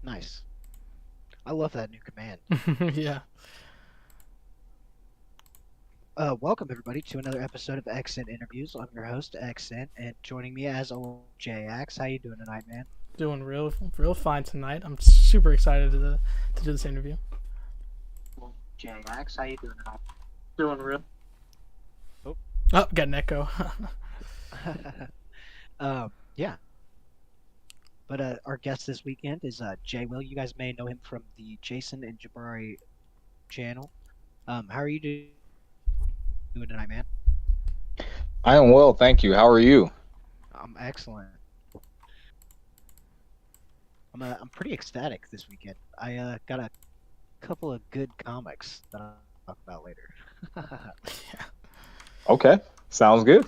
Nice. I love that new command. Yeah. Welcome everybody to another episode of Accent Interviews. I'm your host Accent, and joining me as always, JX. How you doing tonight, man? Doing real fine tonight. I'm super excited to do this interview. Well, JX, how you doing tonight? Doing real. Oh. Oh, got an echo. Yeah. But our guest this weekend is Jay Will. You guys may know him from the Jason&Jabari channel. How are you doing tonight, man? I am well, thank you. How are you? I'm excellent. I'm pretty ecstatic this weekend. I got a couple of good comics that I'll talk about later. Yeah. Okay, sounds good.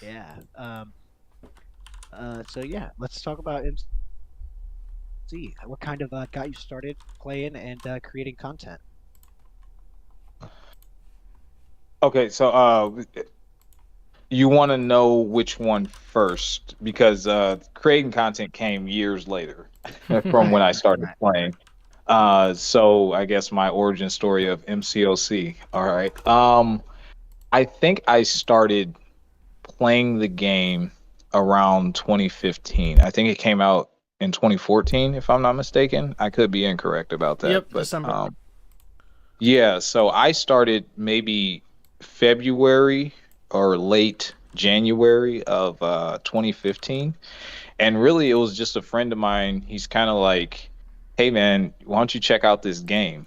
Yeah. So yeah, let's talk about MC. What kind of got you started playing and creating content? Okay, so you want to know which one first because creating content came years later from when Right, I started right. playing. So I guess my origin story of MCOC. All right. I think I started playing the game around 2015. I think it came out in 2014, if I'm not mistaken. I could be incorrect about that, Yep. but December. yeah, so I started maybe February or late January of 2015. And really, it was just a friend of mine. He's kind of like, hey, man, why don't you check out this game?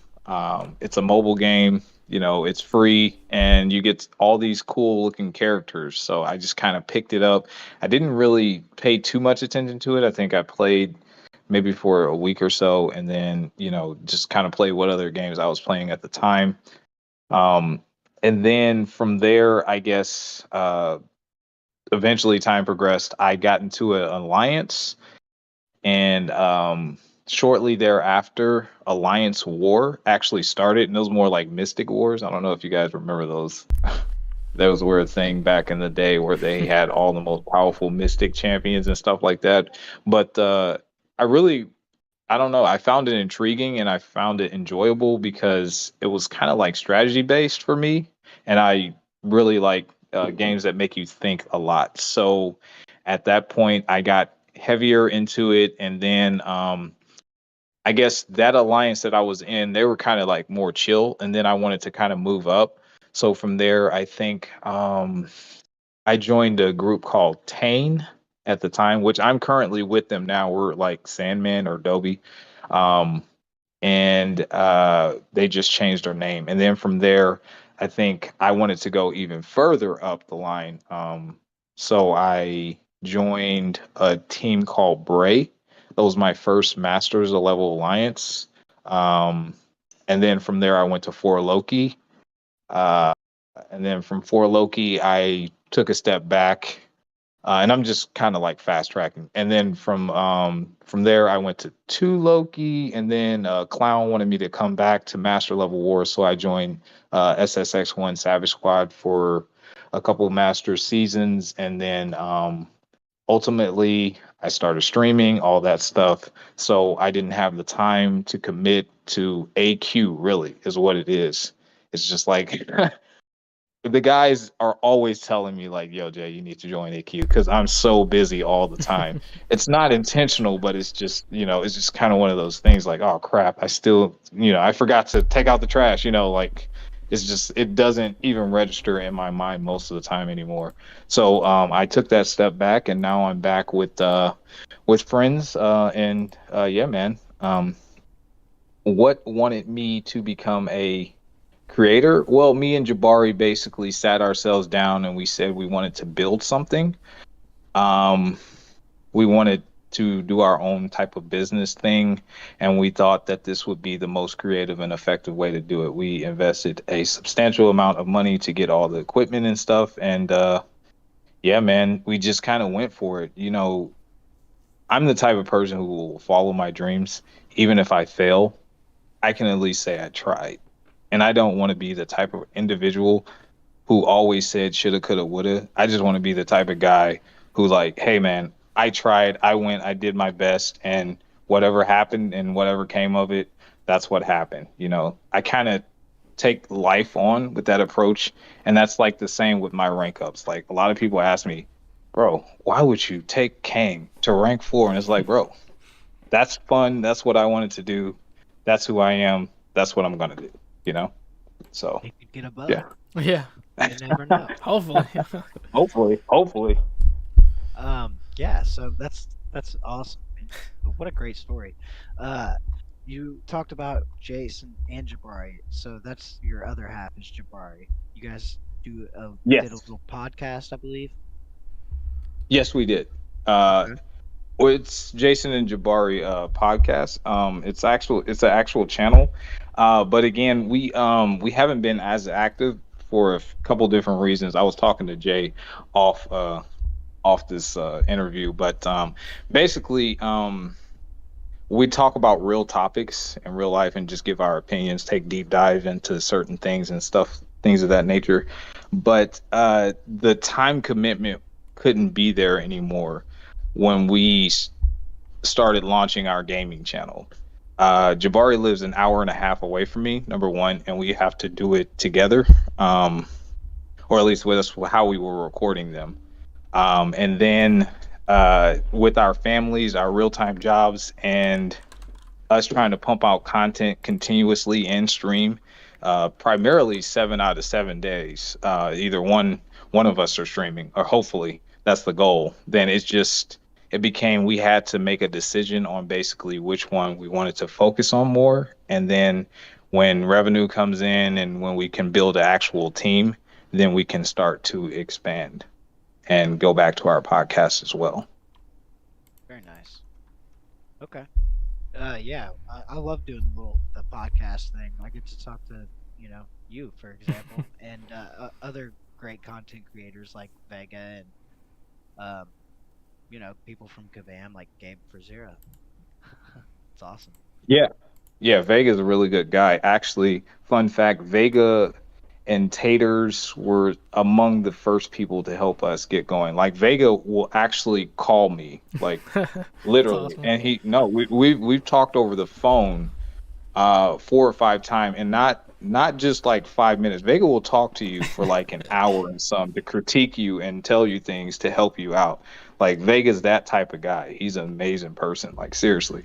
It's a mobile game, it's free, and you get all these cool looking characters. So I just kind of picked it up. I didn't really pay too much attention to it. I think I played maybe for a week or so, and then just kind of play what other games I was playing at the time. Um, and then from there, I guess eventually time progressed. I got into an alliance, and shortly thereafter, Alliance War actually started, and it was more like Mystic Wars. I don't know if you guys remember those. Those were a thing back in the day where they had all the most powerful Mystic champions and stuff like that. But I really I don't know. I found it intriguing and I found it enjoyable because it was kind of like strategy based for me, and I really like games that make you think a lot. So at that point, I got heavier into it, and then I guess that alliance that I was in, they were kind of like more chill, and then I wanted to kind of move up. So from there, I think I joined a group called Tane at the time, which I'm currently with them now. We're like Sandman or Dobie. Um, and they just changed their name. And then from there, I think I wanted to go even further up the line. So I joined a team called Bray. That was my first Masters of Level Alliance. Um, and then from there, I went to For Loki. Uh, and then from For Loki, I took a step back, and I'm just kind of like fast tracking. And then from there, I went to two Loki, and then Clown wanted me to come back to Master Level War, so I joined SSX1 Savage Squad for a couple of Master seasons, and then ultimately I started streaming all that stuff. So I didn't have the time to commit to AQ. Really, is what it is. It's just like the guys are always telling me like, "Yo, Jay, you need to join AQ," because I'm so busy all the time. It's not intentional, but it's just it's just kind of one of those things. Like, oh crap, I still I forgot to take out the trash. Like it's just it doesn't even register in my mind most of the time anymore. So I took that step back, and now I'm back with friends. And yeah, man. What wanted me to become a creator? Well, me and Jabari basically sat ourselves down and we said we wanted to build something. Um, we wanted to do our own type of business thing, and we thought that this would be the most creative and effective way to do it. We invested a substantial amount of money to get all the equipment and stuff, and yeah, man, we just kind of went for it. I'm the type of person who will follow my dreams, even if I fail. I can at least say I tried. And I don't want to be the type of individual who always said shoulda, coulda, woulda. I just want to be the type of guy who like, hey man, I tried, I went, I did my best, and whatever happened and whatever came of it, that's what happened. I kind of take life on with that approach, and that's like the same with my rank ups. Like, a lot of people ask me, bro, why would you take Kang to rank 4? And it's like, bro, that's fun. That's what I wanted to do. That's who I am. That's what I'm gonna do. So It could get above. yeah. Yeah. You never know. Hopefully. Hopefully. Yeah. So that's awesome. What a great story. You talked about Jason and Jabari. So that's your other half is Jabari. You guys did a Yes. little podcast, I believe. Yes, we did. Okay. Well, it's Jason and Jabari podcast. It's an actual channel. But again, we haven't been as active for a couple different reasons. I was talking to Jay off this interview, but basically, we talk about real topics in real life and just give our opinions, take deep dive into certain things and stuff, things of that nature. But the time commitment couldn't be there anymore when we started launching our gaming channel. Jabari lives an hour and a half away from me, number one, and we have to do it together, or at least with us how we were recording them. And then with our families, our real-time jobs, and us trying to pump out content continuously in stream, primarily 7 out of 7 days, either one of us are streaming, or hopefully that's the goal. Then it became we had to make a decision on basically which one we wanted to focus on more. And then when revenue comes in and when we can build an actual team, then we can start to expand and go back to our podcast as well. Very nice. Okay. Yeah, I love doing the podcast thing. I get to talk to you, for example, and other great content creators like Vega and people from Kabam like Game for Zero. It's awesome. Yeah, Vega's a really good guy. Actually, fun fact, Vega and Taters were among the first people to help us get going. Like, Vega will actually call me, like, literally. awesome. And we've talked over the phone 4 or 5 times, and not just like 5 minutes. Vega will talk to you for like an hour and some to critique you and tell you things to help you out. Like, Vega's that type of guy. He's an amazing person. Like, seriously.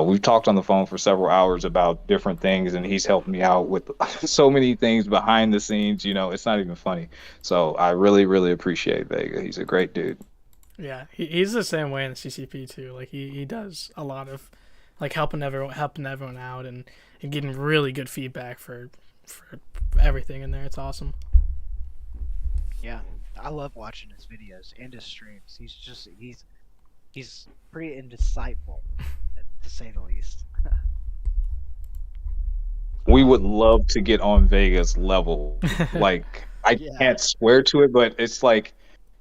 We've talked on the phone for several hours about different things, and he's helped me out with so many things behind the scenes. It's not even funny. So I really, really appreciate Vega. He's a great dude. Yeah, he's the same way in the CCP too. Like he does a lot of like helping everyone out and getting really good feedback for everything in there. It's awesome. Yeah, I love watching his videos and his streams. He's pretty insightful, to say the least. We would love to get on Vega's level. Like, I Yeah. can't swear to it, but it's like,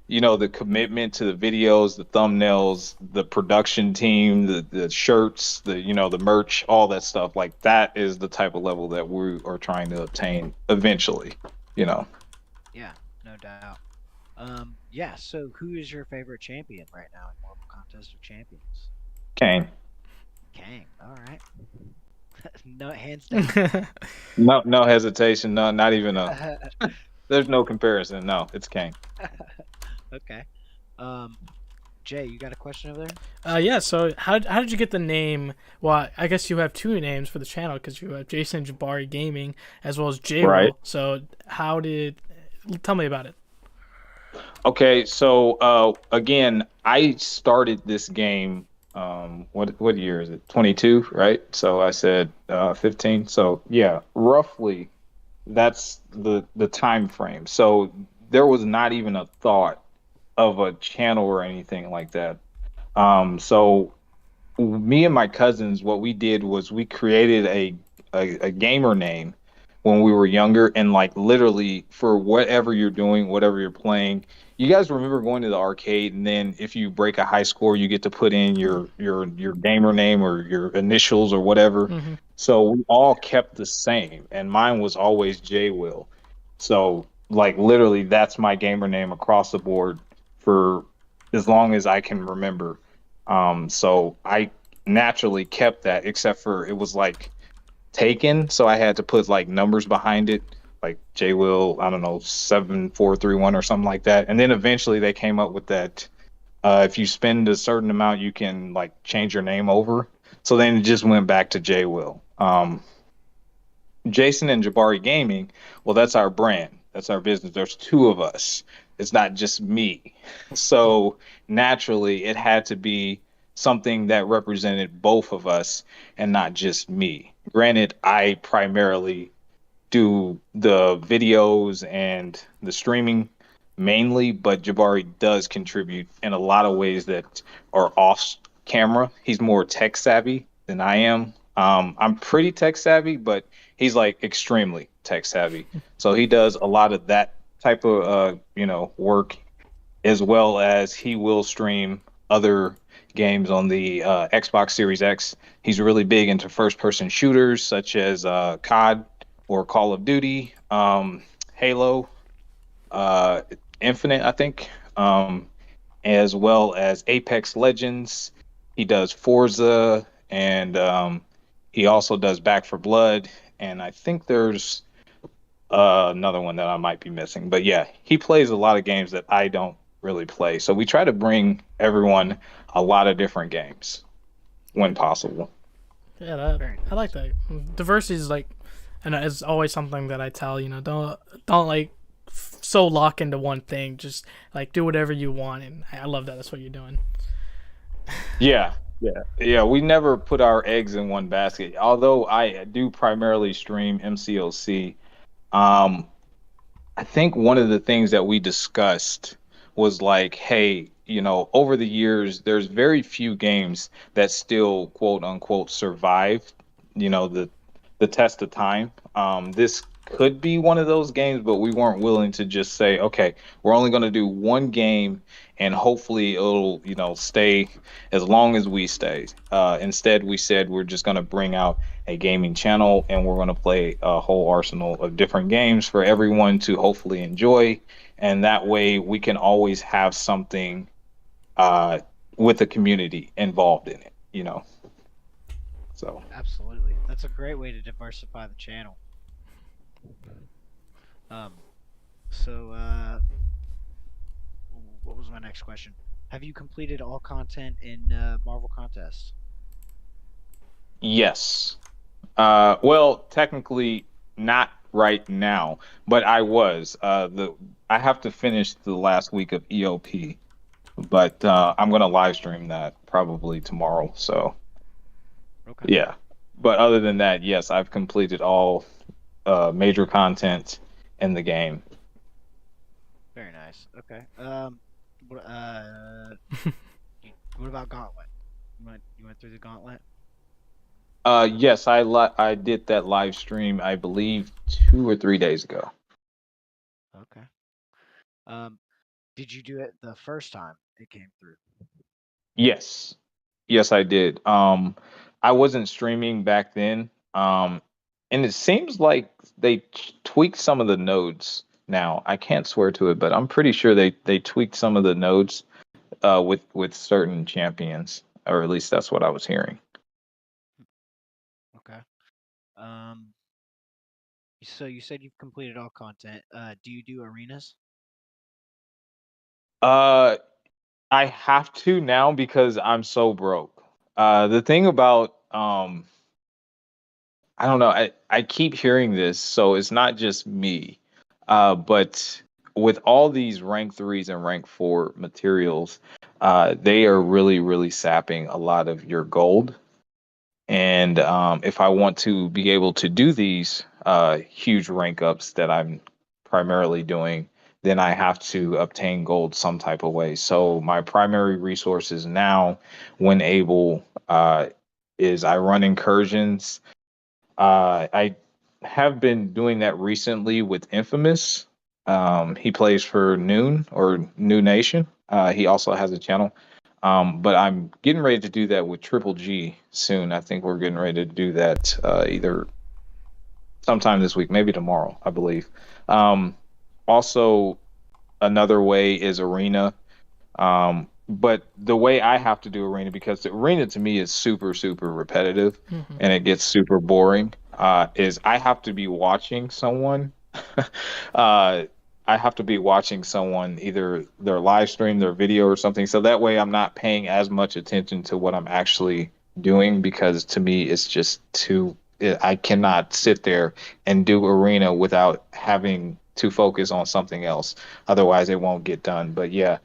the commitment to the videos, the thumbnails, the production team, the shirts, the merch, all that stuff. Like, that is the type of level that we are trying to obtain eventually. Yeah, no doubt. Yeah. So, who is your favorite champion right now in Marvel Contest of Champions? Kane. Kang. All right. No, hands down. No hesitation. No, not even there's no comparison. No, it's Kane. Okay. Jay, you got a question over there? Yeah. So how did you get the name? Well, I guess you have 2 names for the channel because you have Jason Jabari Gaming as well as J. Right. So tell me about it? Okay, so again, I started this game. What year is it? 22, right? So I said 15. So yeah, roughly that's the time frame. So there was not even a thought of a channel or anything like that. So me and my cousins, what we did was we created a gamer name when we were younger, and like literally for whatever you're doing, whatever you're playing. You guys remember going to the arcade, and then if you break a high score, you get to put in your gamer name or your initials or whatever. Mm-hmm. So we all kept the same, and mine was always J Will. So like literally, that's my gamer name across the board for as long as I can remember. So naturally kept that, except for it was like taken, so I had to put like numbers behind it, like J Will, I don't know, 7431 or something like that. And then eventually they came up with that. If you spend a certain amount, you can like change your name over. So then it just went back to J Will. Jason and Jabari Gaming, well, that's our brand. That's our business. There's two of us. It's not just me. So naturally, it had to be something that represented both of us and not just me. Granted, I primarily do the videos and the streaming mainly, but Jabari does contribute in a lot of ways that are off camera. He's more tech savvy than I am. I'm pretty tech savvy, but he's like extremely tech savvy. So he does a lot of that type of work, as well as he will stream other games on the Xbox Series X. He's really big into first person shooters such as COD or Call of Duty, Halo, uh, Infinite, I think, as well as Apex Legends. He does Forza, and he also does Back for Blood. And I think there's another one that I might be missing. But yeah, he plays a lot of games that I don't really play. So we try to bring everyone a lot of different games when possible. Yeah, Very I like nice. that. Diversity is like, and it's always something that I tell don't like so lock into one thing. Just like do whatever you want, and I love that. That's what you're doing. Yeah, yeah. We never put our eggs in one basket. Although I do primarily stream MCOC. Um, I think one of the things that we discussed was like, hey, over the years, there's very few games that still quote unquote survive, the test of time. This could be one of those games, but we weren't willing to just say, okay, we're only going to do one game and hopefully it'll, stay as long as we stay. Instead, we said we're just going to bring out a gaming channel and we're going to play a whole arsenal of different games for everyone to hopefully enjoy. And that way we can always have something uh, with the community involved in it. So. Absolutely. That's a great way to diversify the channel. Um, so, what was my next question? Have you completed all content in Marvel Contest? Yes. Well, technically not right now, but I was. I have to finish the last week of EOP, but I'm gonna live stream that probably tomorrow. So Okay. yeah. But other than that, yes, I've completed all major content in the game. Very nice. Okay. What, what about Gauntlet? You went through the Gauntlet? Yes, I did that live stream, I believe 2 or 3 days ago. Okay. Um, did you do it the first time it came through? Yes. Yes, I did. I wasn't streaming back then. And it seems like they tweaked some of the nodes now. I can't swear to it, but I'm pretty sure they tweaked some of the nodes with certain champions, or at least that's what I was hearing. Okay. Um, so you said you've completed all content. Do you do arenas? Uh, I have to now because I'm so broke. The thing about I don't know. I keep hearing this, so it's not just me. But with all these rank threes and rank four materials, they are really, really sapping a lot of your gold. And if I want to be able to do these huge rank ups that I'm primarily doing, then I have to obtain gold some type of way. So my primary resources now, when able, is I run incursions. I have been doing that recently with Infamous. He plays for Noon or New Nation. He also has a channel. But I'm getting ready to do that with Triple G soon. I think we're getting ready to do that either sometime this week, maybe tomorrow, I believe. Also, another way is Arena. but the way I have to do arena, because the arena to me is super, super repetitive Mm-hmm. and it gets super boring, is I have to be watching someone. uh, I have to be watching someone, either their live stream, their video or something. So that way I'm not paying as much attention to what I'm actually doing, because to me it's just too, I cannot sit there and do arena without having to focus on something else. Otherwise it won't get done. But yeah,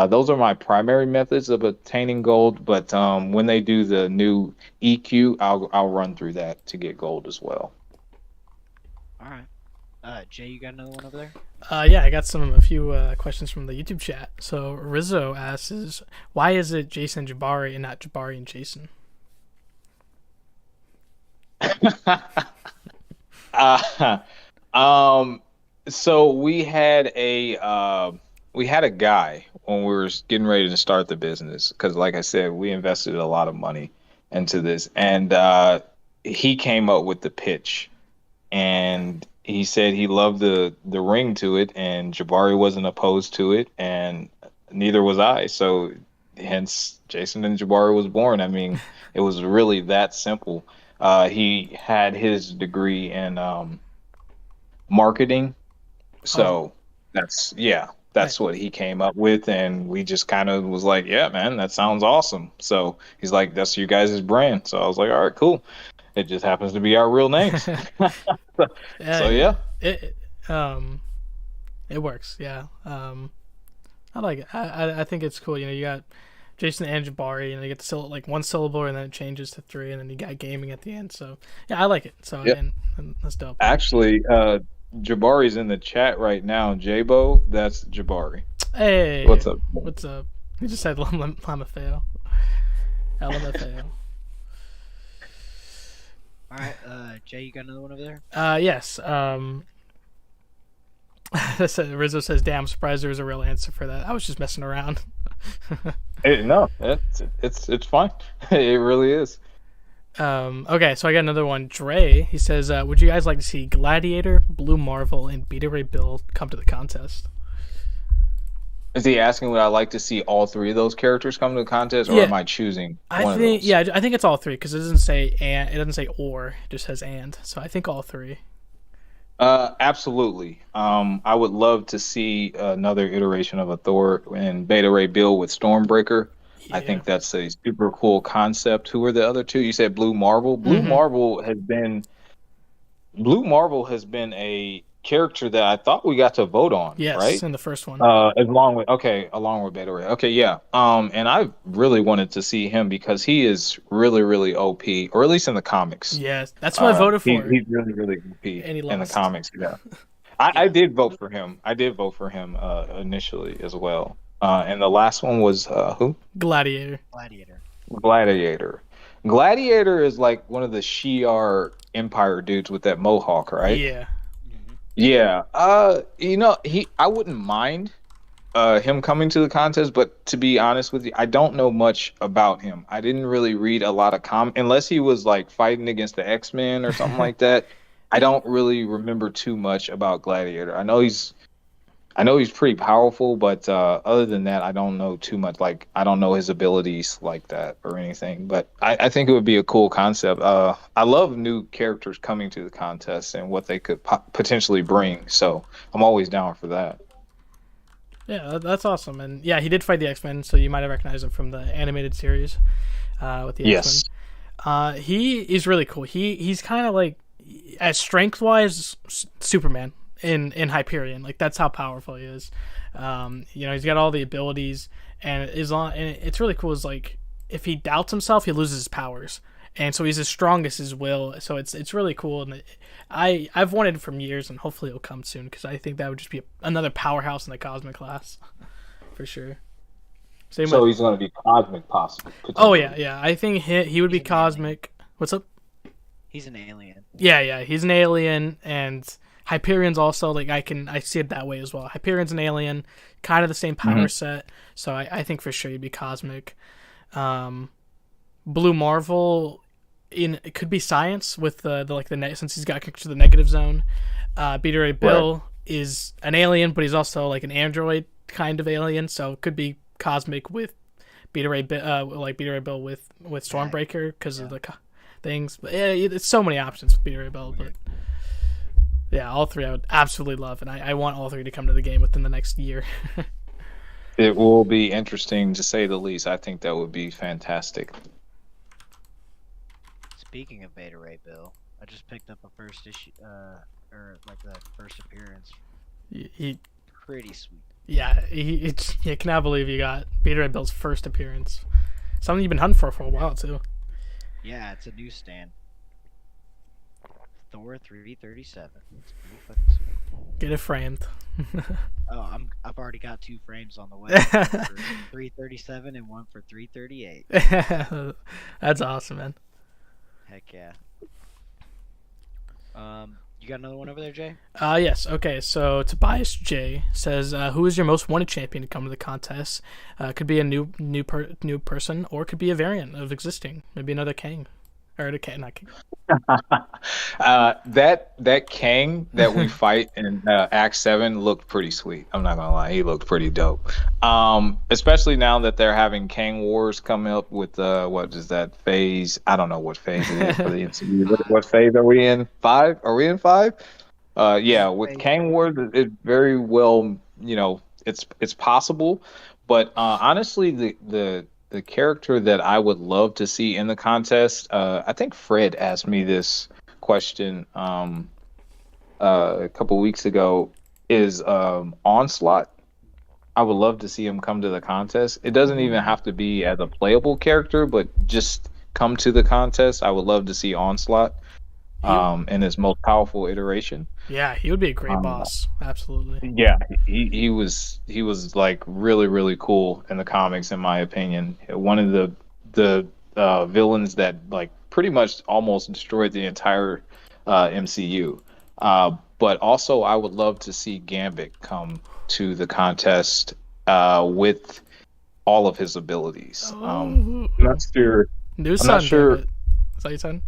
those are my primary methods of attaining gold. But when they do the new EQ, I'll run through that to get gold as well. All right. Jay, you got another one over there? Yeah, I got a few questions from the YouTube chat. So Rizzo asks, why is it Jason and Jabari and not Jabari and Jason? uh, so we had a guy when we were getting ready to start the business, because like I said, we invested a lot of money into this, and he came up with the pitch, and he said he loved the ring to it, and Jabari wasn't opposed to it, and neither was I. So hence Jason and Jabari was born. I mean, it was really that simple. He had his degree in marketing, Oh, so that's right. what he came up with, and we just kind of was like, yeah, man, that sounds awesome. So he's like, that's you guys' brand. So I was like, all right, cool. It just happens to be our real names. Yeah, So yeah. yeah. It works. Yeah. I like it. I think it's cool. You got Jason and Jabari, and you get the like one syllable, and then it changes to three, and then you got gaming at the end. So yeah, I like it. So Yeah. and that's dope. Actually, Jabari's in the chat right now. Jabo, that's Jabari. Hey, What's up? what's up? You just said LMFAO. LMFAO. All right. Jay, you got another one over there? Yes. Rizzo says, "Damn, I'm surprised there was a real answer for that. I was just messing around." No, it's fine. It really is. Okay, so I got another one. Dre, he says, "Would you guys like to see Gladiator, Blue Marvel, and Beta Ray Bill come to the contest?" Is he asking would I like to see all three of those characters come to the contest, or Yeah, am I choosing one of think those? yeah, I think it's all three because it doesn't say and, it doesn't say or, it just says and. So I think all three. Absolutely. I would love to see another iteration of a Thor and Beta Ray Bill with Stormbreaker. I Yeah. think that's a super cool concept. Who are the other two? You said Blue Marvel. Mm-hmm. Blue Marvel has been a character that I thought we got to vote on, Yes, right? in the first one. Along with Beta Ray. Okay, yeah. And I really wanted to see him because he is really, really OP, or at least in the comics. Yes, that's what I voted for, He's really, really OP and he in the lost. comics. Yeah. Yeah. I did vote for him. I did vote for him initially as well. And the last one was who? Gladiator. Gladiator. Gladiator. Gladiator is like one of the Shi'ar Empire dudes with that mohawk, right? Yeah. Mm-hmm. Yeah. I wouldn't mind him coming to the contest, but to be honest with you, I don't know much about him. I didn't really read a lot of unless he was like fighting against the X-Men or something like that. I don't really remember too much about Gladiator. I know he's pretty powerful, but other than that, I don't know too much. Like, I don't know his abilities like that or anything. But I think it would be a cool concept. I love new characters coming to the contest and what they could potentially bring. So I'm always down for that. Yeah, that's awesome. And yeah, he did fight the X-Men, so you might have recognized him from the animated series with the Yes. X-Men. He is really cool. He's kind of like, as strength-wise, Superman in Hyperion. Like, that's how powerful he is. He's got all the abilities, and it's really cool. Is like, if he doubts himself, he loses his powers, and so he's as strong as his will. So it's really cool, and I've wanted it from years, and hopefully it'll come soon because I think that would just be another powerhouse in the cosmic class, for sure. Same So with, he's going to be cosmic, possibly. oh yeah. I think he would be He's an alien. cosmic. What's up? He's an alien. Yeah, he's an alien, and Hyperion's also like I see it that way as well. Hyperion's an alien, kind of the same power set, so I think for sure he'd be cosmic. Blue Marvel, it could be science with since he's got connection to the negative zone. Beta Ray Bill is an alien, but he's also like an android kind of alien, so it could be cosmic with Beta Ray Bill with Stormbreaker because of the things. But yeah, it's so many options with Beta Ray Bill. But yeah, all three I would absolutely love, and I want all three to come to the game within the next year. It will be interesting to say the least. I think that would be fantastic. Speaking of Beta Ray Bill, I just picked up a first issue, or like the first appearance. He Pretty sweet. Yeah, I cannot believe you got Beta Ray Bill's first appearance. Something you've been hunting for a while too. Yeah, it's a newsstand. Thor 337. It's pretty fucking sweet. Get it framed. Oh, I've already got 2 frames on the way. One for 337 and one for 338. That's awesome, man. Heck yeah. You got another one over there, Jay? Yes. Okay. So Tobias J says, "Who is your most wanted champion to come to the contest? Could be a new person, or could be a variant of existing. Maybe another Kang, or not Kang." That Kang that we fight in Act 7 looked pretty sweet. I'm not gonna lie, he looked pretty dope. Especially now that they're having Kang Wars coming up with what is that phase? I don't know what phase it is for the MCU. What phase are we in? 5? Are we in 5? Yeah, with Kang Wars, it very well, it's possible. But honestly, the character that I would love to see in the contest, I think Fred asked me this question a couple weeks ago, is Onslaught. I would love to see him come to the contest. It doesn't even have to be as a playable character, but just come to the contest. I would love to see Onslaught in his most powerful iteration. Yeah, he would be a great boss. Absolutely. Yeah, he was like really, really cool in the comics, in my opinion. One of the villains that like pretty much almost destroyed the entire MCU. But also, I would love to see Gambit come to the contest with all of his abilities. I'm not sure. New son, sure. Gambit. Is that your son?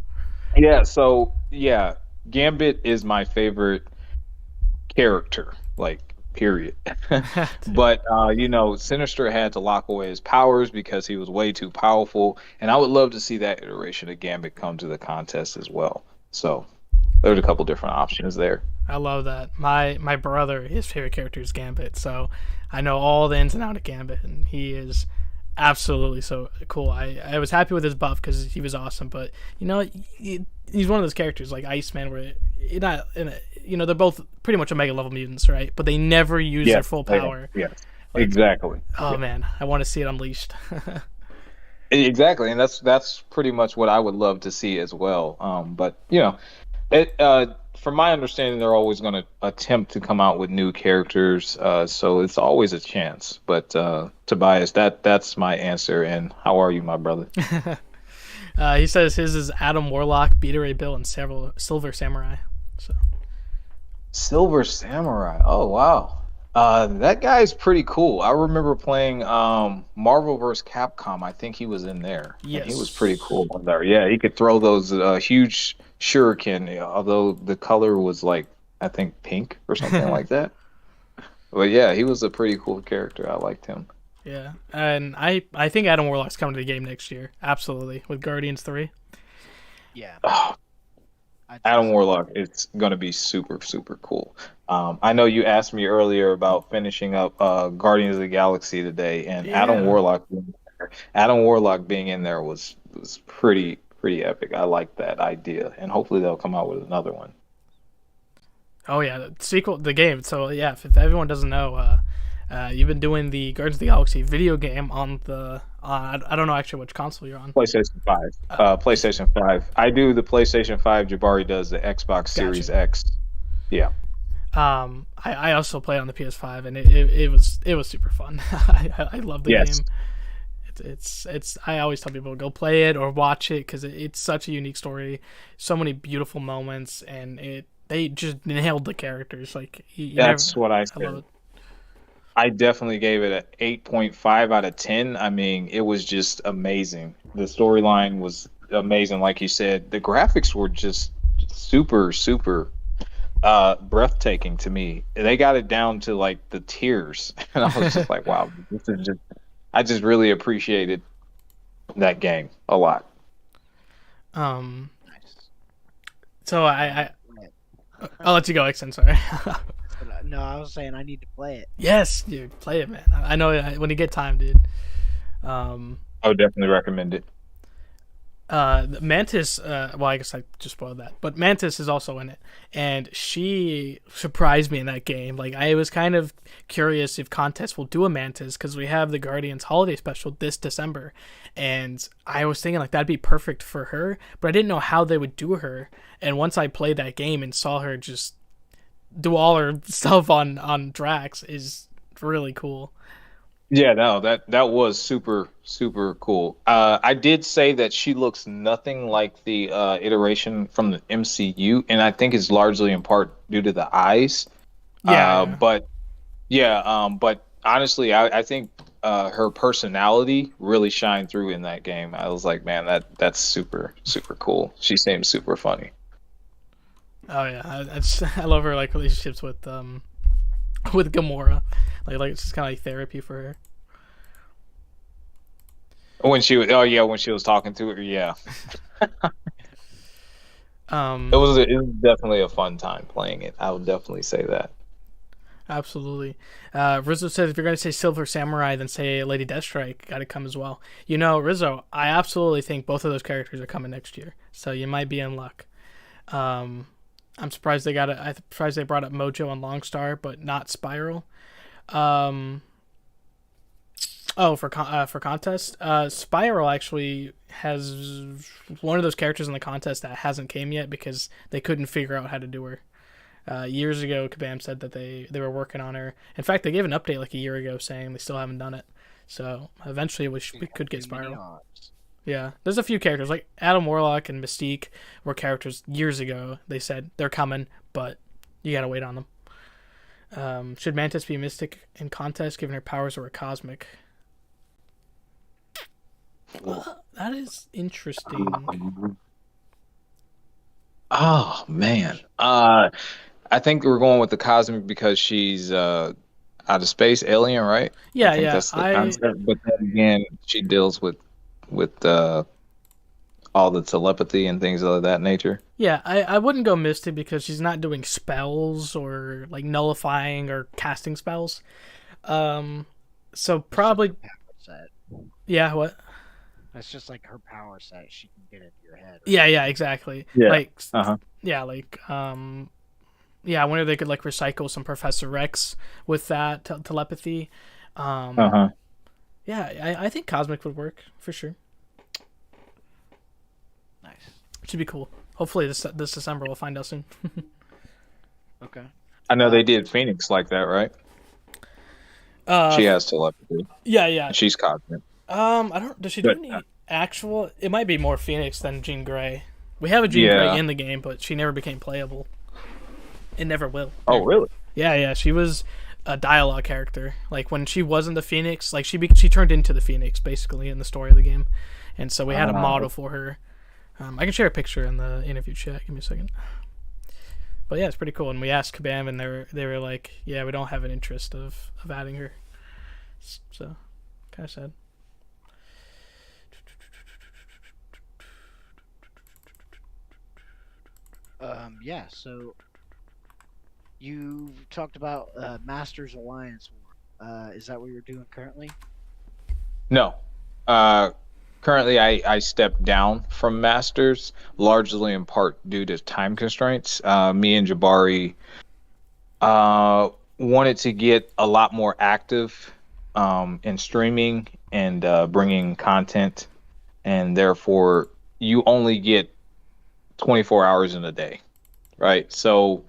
Yeah. So yeah, Gambit is my favorite character. Like. Period. But Sinister had to lock away his powers because he was way too powerful, and I would love to see that iteration of Gambit come to the contest as well. So there's a couple different options there. I love that. My brother, his favorite character is Gambit, so I know all the ins and outs of Gambit, and he is absolutely so cool. I was happy with his buff because he was awesome, but he's one of those characters like Iceman where you're not they're both pretty much Omega level mutants, right? But they never use their full power. Yeah, exactly. Oh man, I want to see it unleashed. Exactly, and that's pretty much what I would love to see as well. But from my understanding, they're always going to attempt to come out with new characters, so it's always a chance. But Tobias, that's my answer. And how are you, my brother? He says his is Adam Warlock, Beta Ray Bill, and several Silver Samurai. So Silver Samurai. Oh wow, that guy's pretty cool. I remember playing Marvel vs. Capcom. I think he was in there. Yes, and he was pretty cool on there. Yeah, he could throw those huge shuriken, although the color was like I think pink or something like that. But yeah, he was a pretty cool character. I liked him. Yeah, and I think Adam Warlock's coming to the game next year. Absolutely, with Guardians 3. Yeah. Oh, Adam Warlock, it's going to be super, super cool. I know you asked me earlier about finishing up Guardians of the Galaxy today, and Yeah. Adam Warlock being in there was pretty epic. I like that idea, and hopefully they'll come out with another one. Oh yeah, the sequel, the game. So yeah, if everyone doesn't know, you've been doing the Guardians of the Galaxy video game on the I don't know actually which console you're on. PlayStation 5. PlayStation 5. I do the PlayStation 5. Jabari does the Xbox Series X. Yeah. I also play on the PS5, and it was super fun. I love the game. It's I always tell people go play it or watch it because it's such a unique story, so many beautiful moments, and they just nailed the characters. Like that's what I said. I definitely gave it an 8.5 out of 10. I mean, it was just amazing. The storyline was amazing, like you said. The graphics were just super, super breathtaking to me. They got it down to like the tears, and I was just like, "Wow, this is just I just really appreciated that game a lot. Um, Nice. so I need I to play I'll it. let you go, Exen. Sorry. No, I was saying I need to play it. Yes, dude, play it, man. I know when you get time, dude. Um, I would definitely recommend it. Mantis. Well, I guess I just spoiled that, but Mantis is also in it, and she surprised me in that game. Like, I was kind of curious if Contest will do a Mantis because we have the Guardians Holiday Special this December, and I was thinking like that'd be perfect for her, but I didn't know how they would do her. And once I played that game and saw her just do all her stuff on Drax, is really cool. Yeah, no, that was super cool. I did say that she looks nothing like the iteration from the MCU, and I think it's largely in part due to the eyes. Yeah, yeah. But yeah, but honestly, I think her personality really shined through in that game. I was like, man, that's super cool. She seems super funny. Oh yeah, I love her like relationships with Gamora, like it's just kind of like therapy for her. When she was, oh yeah, when she was talking to her, yeah, Um, it was definitely a fun time playing it. I would definitely say that. Absolutely. Rizzo says if you're gonna say Silver Samurai, then say Lady Deathstrike. Got to come as well. You know, Rizzo, I absolutely think both of those characters are coming next year, so you might be in luck. Um, I'm surprised they got it. I'm surprised they brought up Mojo and Longstar, but not Spiral. Um, for contest, Spiral actually has one of those characters in the contest that hasn't came yet because they couldn't figure out how to do her. Years ago, Kabam said that they were working on her. In fact, they gave an update like a year ago saying they still haven't done it. So eventually, we could get Spiral. Yeah, there's a few characters like Adam Warlock and Mystique were characters years ago. They said they're coming, but you gotta wait on them. Should Mantis be a Mystic in contest, given her powers were cosmic? That is interesting. Oh man. I think we're going with the cosmic because she's out of space alien, right? I Yeah, think yeah. that's the concept. But then again, she deals with all the telepathy and things of that nature. I wouldn't go Mystic because she's not doing spells or like nullifying or casting spells. So probably Set. yeah. What? That's just like her power set. She can get into your head. Right? Yeah, exactly. Yeah. Like Uh-huh. yeah, like yeah. I wonder if they could like recycle some Professor Rex with that telepathy. Uh-huh. Yeah, I think Cosmic would work for sure. Nice. Should be cool. Hopefully this December we'll find out soon. Okay. I know they did Phoenix like that, right? She has telepathy. Yeah. And she's cosmic. I don't. Does she do But any actual? It might be more Phoenix than Jean Grey. We have a Jean Grey in the game, but she never became playable. It never will. oh, really? Yeah. She was a dialogue character. Like when she wasn't the Phoenix, like she turned into the Phoenix basically in the story of the game, and so we had a model for her. I can share a picture in the interview chat. Give me a second. But yeah, it's pretty cool. And we asked Kabam, and they were like, "Yeah, we don't have an interest of adding her." So, kind of sad. Yeah. So you talked about Masters Alliance War. Is that what you're doing currently? No. Currently, I stepped down from Masters, largely in part due to time constraints. Me and Jabari wanted to get a lot more active in streaming and bringing content, and therefore you only get 24 hours in a day, right? So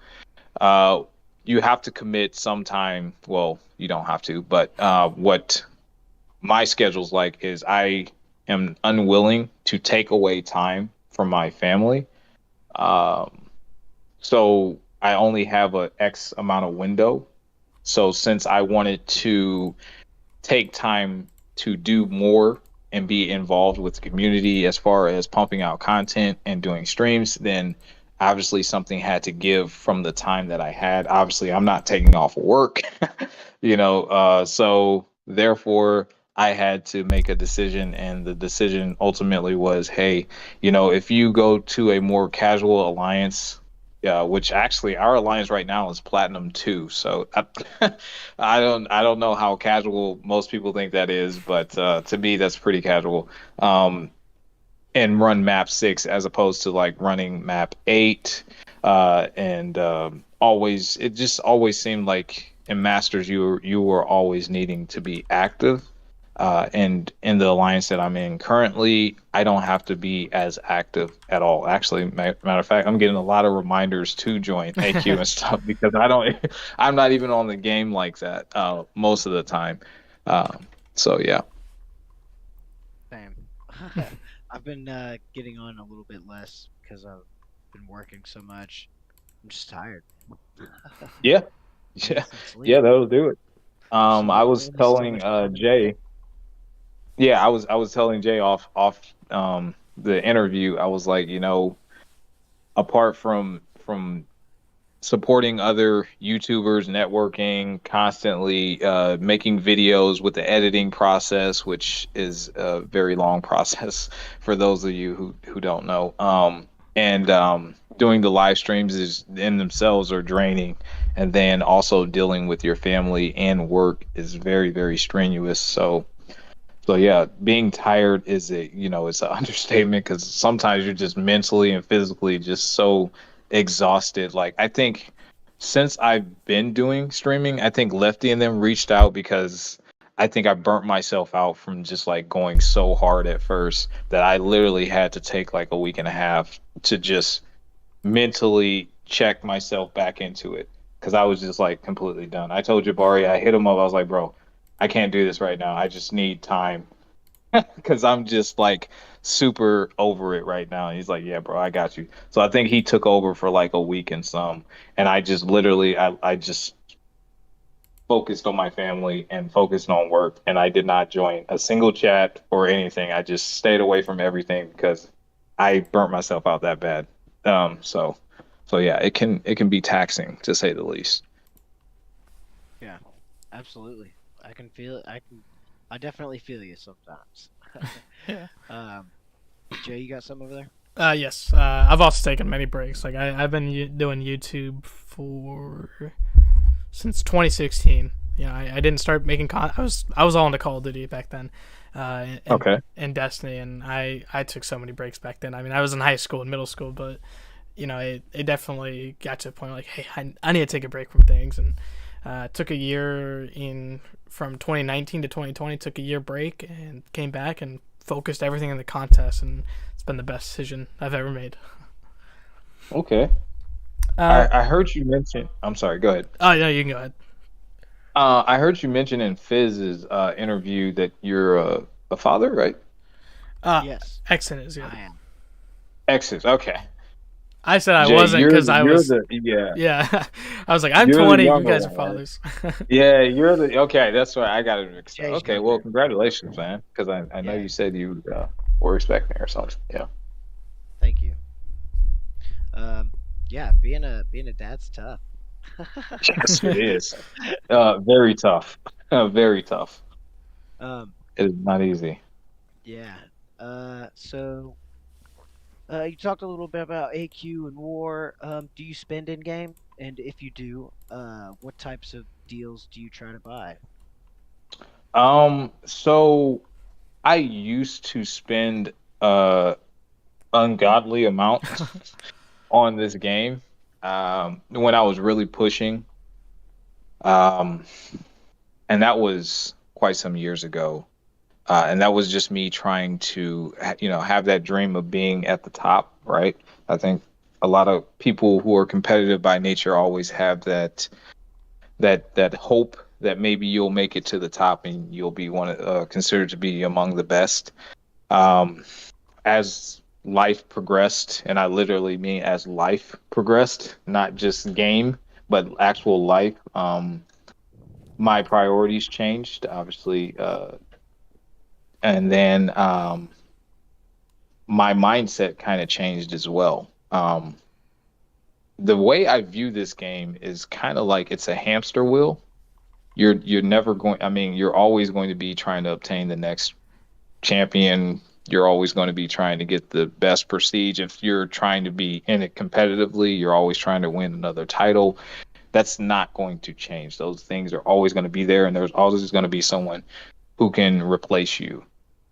you have to commit some time. Well, you don't have to, but what my schedule's like is I am unwilling to take away time from my family. So I only have a X amount of window. So since I wanted to take time to do more and be involved with the community as far as pumping out content and doing streams, then obviously something had to give from the time that I had. Obviously, I'm not taking off work, so therefore I had to make a decision, and the decision ultimately was, hey, if you go to a more casual alliance, which actually our alliance right now is Platinum 2, so I don't know how casual most people think that is, but to me that's pretty casual. And run map 6 as opposed to like running map 8, and always it just always seemed like in Masters you were always needing to be active. And in the alliance that I'm in currently, I don't have to be as active at all. Actually, matter of fact, I'm getting a lot of reminders to join AQ and stuff because I'm not even on the game like that most of the time. So yeah. Same. I've been getting on a little bit less because I've been working so much. I'm just tired. Yeah. I Yeah. need some sleep. Yeah, that'll do it. I Absolutely. was Only so telling much time in the day. Jay. Yeah, I was telling Jay off the interview. I was like, apart from supporting other YouTubers, networking, constantly making videos with the editing process, which is a very long process for those of you who don't know. And doing the live streams is in themselves are draining, and then also dealing with your family and work is very, very strenuous. So yeah, being tired is it's an understatement because sometimes you're just mentally and physically just so exhausted. Like I think since I've been doing streaming, I think Lefty and them reached out because I think I burnt myself out from just like going so hard at first that I literally had to take like a week and a half to just mentally check myself back into it because I was just like completely done. I told Jabari, I hit him up, I was like, bro, I can't do this right now. I just need time because I'm just like super over it right now. And he's like, yeah, bro, I got you. So I think he took over for like a week and some, and I just literally, I just focused on my family and focused on work, and I did not join a single chat or anything. I just stayed away from everything because I burnt myself out that bad. So, so yeah, it can be taxing to say the least. Yeah, absolutely. I can feel it. I definitely feel you sometimes. Yeah. um, Jay, you got some over there? Yes. I've also taken many breaks. Like I've been doing YouTube for since 2016. I didn't start making I was all into Call of Duty back then, and Okay. Destiny, and I took so many breaks back then. I mean, I was in high school and middle school, but it definitely got to a point like, hey, I need to take a break from things, and took a year in from 2019 to 2020. Took a year break and came back and focused everything in the contest, and it's been the best decision I've ever made. Okay. Uh, I heard you mention. I'm sorry. Go ahead. oh yeah, you can go ahead. I heard you mention in Fiz's interview that you're a father, right? Uh, Yes, Exon is, yeah. I am. Exes. Okay. I said I Jay, wasn't you're because the, I you're was, the yeah, yeah. I was like, I'm you're the 20, you younger guys are one, right? fathers. Yeah, you're the okay. That's why I got it mixed up. Jay's Okay, well, younger. congratulations, man. Because I know Yeah, you said you were expecting or something. Yeah. thank you. Um, yeah, being a dad's tough. Yes, it is. Very tough. Very tough. um, It is not easy. yeah. So you talked a little bit about AQ and War. Do you spend in game? And if you do, what types of deals do you try to buy? So I used to spend ungodly amount on this game when I was really pushing. Um, and that was quite some years ago. And that was just me trying to, have that dream of being at the top, right? I think a lot of people who are competitive by nature always have that hope that maybe you'll make it to the top and you'll be considered to be among the best. Um, as life progressed, and I literally mean as life progressed, not just game, but actual life. My priorities changed, obviously, and then my mindset kind of changed as well. The way I view this game is kind of like it's a hamster wheel. you're never going. I mean, you're always going to be trying to obtain the next champion. You're always going to be trying to get the best prestige. If you're trying to be in it competitively, you're always trying to win another title. That's not going to change. Those things are always going to be there, and there's always going to be someone who can replace you.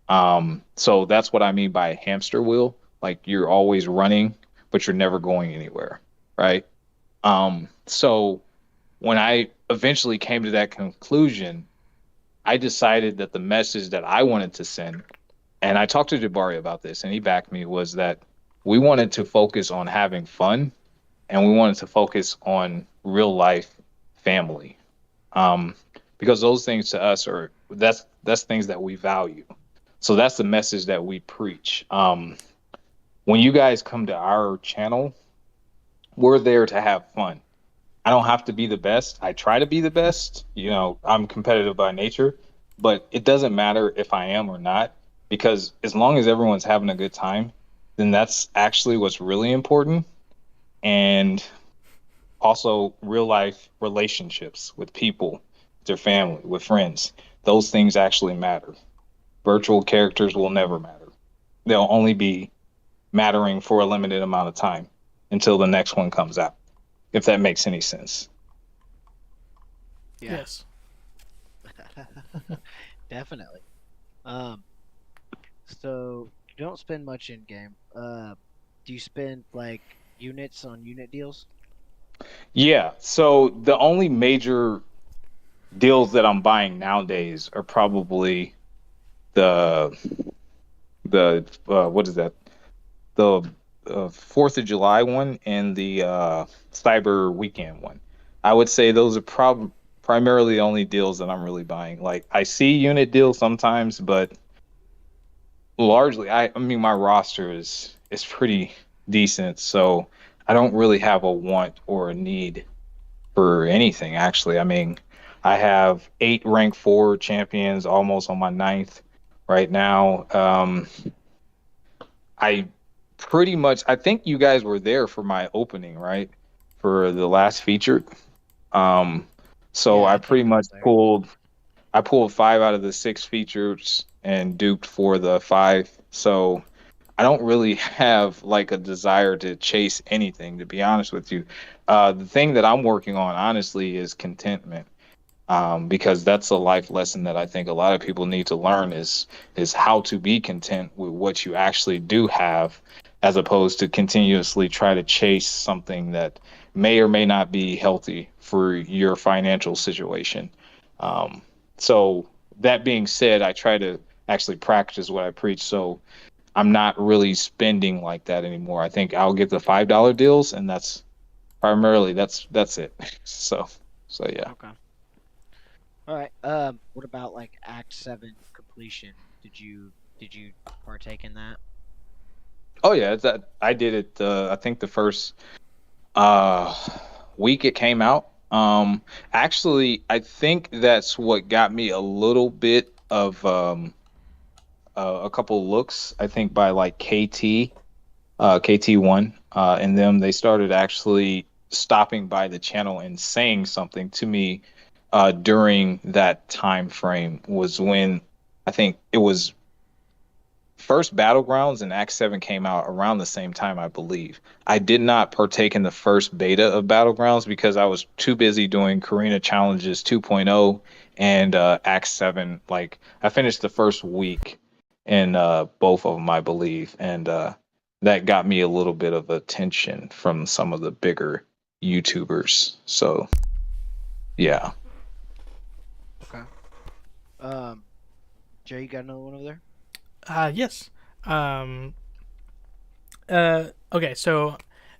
So that's what I mean by hamster wheel. Like you're always running, but you're never going anywhere, right? So when I eventually came to that conclusion, I decided that the message that I wanted to send, and I talked to Jabari about this, and he backed me, was that we wanted to focus on having fun, and we wanted to focus on real life family, um, because those things to us are that's things that we value. So that's the message that we preach. When you guys come to our channel, we're there to have fun. I don't have to be the best. I try to be the best. You know, I'm competitive by nature, but it doesn't matter if I am or not, because as long as everyone's having a good time, then that's actually what's really important. And also real life relationships with people, their family, with friends. Those things actually matter. Virtual characters will never matter. They'll only be mattering for a limited amount of time until the next one comes out, if that makes any sense. Yeah, Yes. definitely. Um, so you don't spend much in game. Do you spend like units on unit deals? Yeah, so the only major deals that I'm buying nowadays are probably the what is that? The Fourth of July one and the Cyber Weekend one. I would say those are primarily the only deals that I'm really buying. Like I see unit deals sometimes, but largely, I mean my roster is pretty decent, so I don't really have a want or a need for anything actually. I mean, I have 8 rank 4 champions almost on my ninth right now. I pretty much I think you guys were there for my opening, right? For the last feature. Um, so Yeah, I I pretty think I much was there. pulled 5 out of the 6 features and duped for the 5. So I don't really have like a desire to chase anything, to be honest with you. The thing that I'm working on, honestly, is contentment, because that's a life lesson that I think a lot of people need to learn is how to be content with what you actually do have, as opposed to continuously try to chase something that may or may not be healthy for your financial situation. Um, so that being said, I try to actually practice what I preach. So I'm not really spending like that anymore. I think I'll get the $5 deals, and that's primarily that's it. So yeah. Okay. All right. What about like Act 7 completion? Did you partake in that? Oh yeah, that I did it. I think the first uh week it came out. Actually, I think that's what got me a little bit of a couple looks. I think by like KT1, and them they started actually stopping by the channel and saying something to me during that time frame was when I think it was first Battlegrounds and Act 7 came out around the same time, I believe. I did not partake in the first beta of Battlegrounds because I was too busy doing Karina Challenges 2.0 and Act 7. Like, I finished the first week in both of them, I believe. And that got me a little bit of attention from some of the bigger YouTubers. So, yeah. Okay. Um, Jay, you got another one over there? Yes. Um. Okay. So,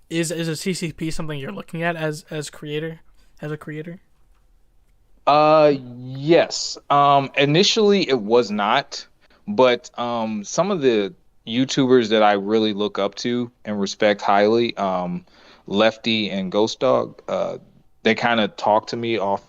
is a CCP something you're looking at as creator, as a creator? Yes. Initially it was not, but some of the YouTubers that I really look up to and respect highly, Lefty and Ghost Dog, they kind of talked to me off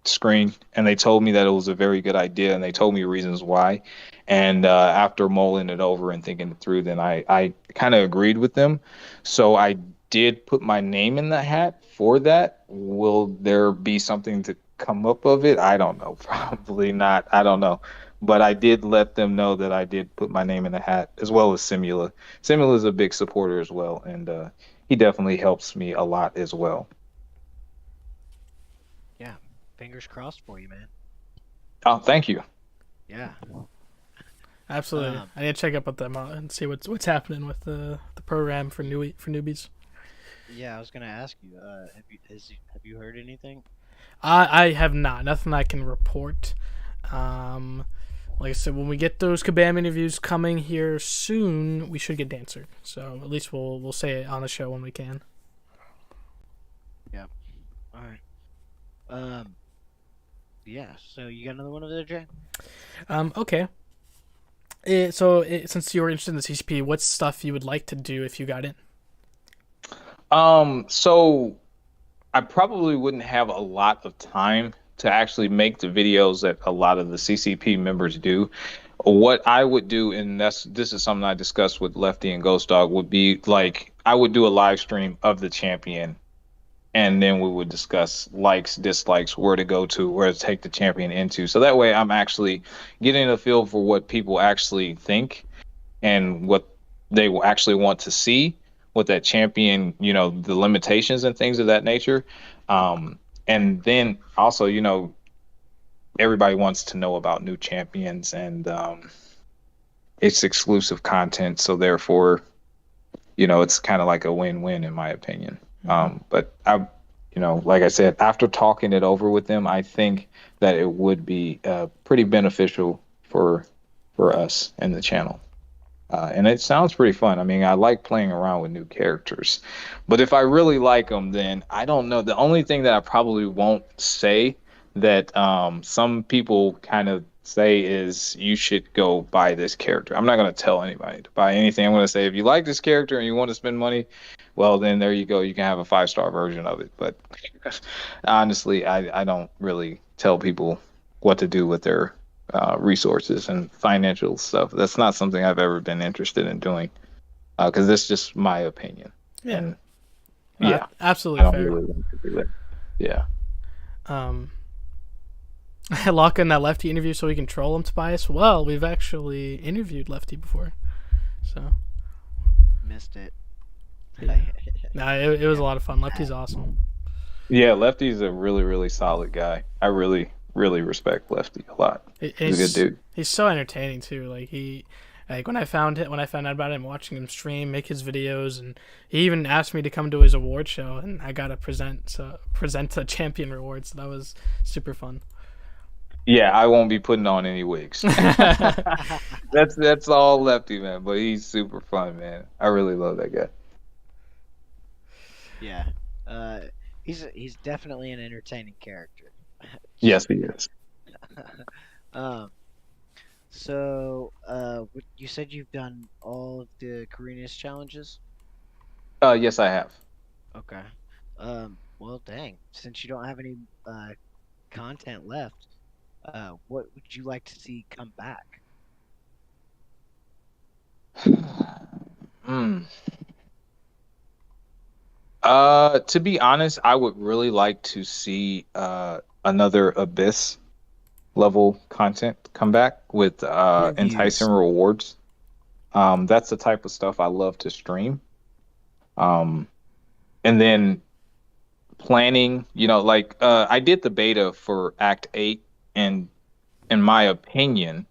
screen, and they told me that it was a very good idea, and they told me reasons why. And after mulling it over and thinking it through, then I kind of agreed with them. So I did put my name in the hat for that. Will there be something to come up of it, I don't know. Probably not. I don't know. But I did let them know that I did put my name in the hat, as well as Simula. Simula is a big supporter as well, and he definitely helps me a lot as well. Yeah, fingers crossed for you, man. Oh, thank you. Yeah. Absolutely. I need to check up with them and see what's happening with the program for newbies. Yeah, I was gonna ask you. Have you heard anything? I have not. Nothing I can report. Like I said, when we get those Kabam interviews coming here soon, we should get answered. So at least we'll say it on the show when we can. Yeah. All right. Yeah. So you got another one over there, Jay? Okay. Since you were interested in the CCP, what's stuff you would like to do if you got in? So I probably wouldn't have a lot of time to actually make the videos that a lot of the CCP members do. What I would do, and this is something I discussed with Lefty and Ghost Dog, would be like I would do a live stream of the champion, and then we would discuss likes, dislikes, where to go to, where to take the champion into. So that way I'm actually getting a feel for what people actually think and what they will actually want to see with that champion, the limitations and things of that nature. And then also, everybody wants to know about new champions, and it's exclusive content. So therefore, it's kind of like a win-win in my opinion. But like I said, after talking it over with them, I think that it would be pretty beneficial for us and the channel. And it sounds pretty fun. I mean, I like playing around with new characters, but if I really like them, then I don't know. The only thing that I probably won't say that some people kind of say is you should go buy this character. I'm not going to tell anybody to buy anything. I'm going to say, if you like this character and you want to spend money, well, then there you go. You can have a 5-star version of it. But honestly, I don't really tell people what to do with their resources and financial stuff. That's not something I've ever been interested in doing, because that's just my opinion. Yeah. And, absolutely fair. Really want to do that. Yeah. Lock in that Lefty interview so we can troll him, Tobias. Well, we've actually interviewed Lefty before, so Missed it. yeah. It was a lot of fun. Lefty's awesome. Yeah, Lefty's a really, really solid guy. I really, really respect Lefty a lot. He's a good dude. He's so entertaining too. When I found out about him, watching him stream, make his videos, and he even asked me to come to his award show, and I got to present a champion reward. So that was super fun. Yeah, I won't be putting on any wigs. That's all Lefty, man. But he's super fun, man. I really love that guy. Yeah. He's definitely an entertaining character. Yes, he is. So, you said you've done all of the Carenius challenges? Yes, I have. Okay. Well, dang. Since you don't have any content left, what would you like to see come back? To be honest, I would really like to see another Abyss level content come back with enticing rewards. That's the type of stuff I love to stream. And then planning, I did the beta for Act 8, and in my opinion,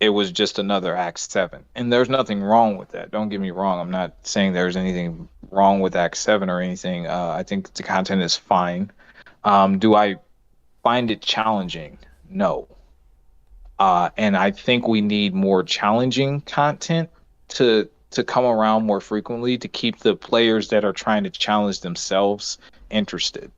it was just another Act 7. And there's nothing wrong with that. Don't get me wrong. I'm not saying there's anything wrong with Act 7 or anything. I think the content is fine. Do I find it challenging? No. And I think we need more challenging content to come around more frequently to keep the players that are trying to challenge themselves interested.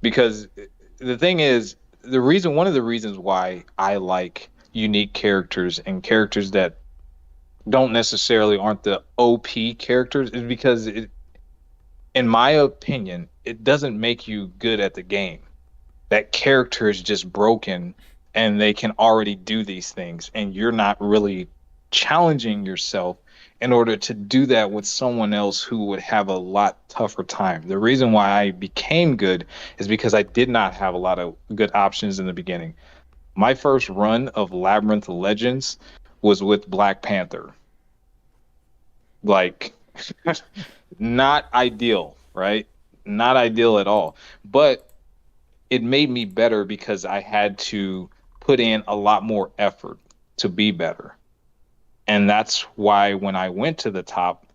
Because the thing is, one of the reasons why I like unique characters and characters that don't necessarily aren't the OP characters is because in my opinion, it doesn't make you good at the game. That character is just broken and they can already do these things, and you're not really challenging yourself in order to do that with someone else who would have a lot tougher time. The reason why I became good is because I did not have a lot of good options in the beginning. My first run of Labyrinth Legends was with Black Panther. Like, not ideal, right? Not ideal at all. But it made me better because I had to put in a lot more effort to be better. And that's why when I went to the top,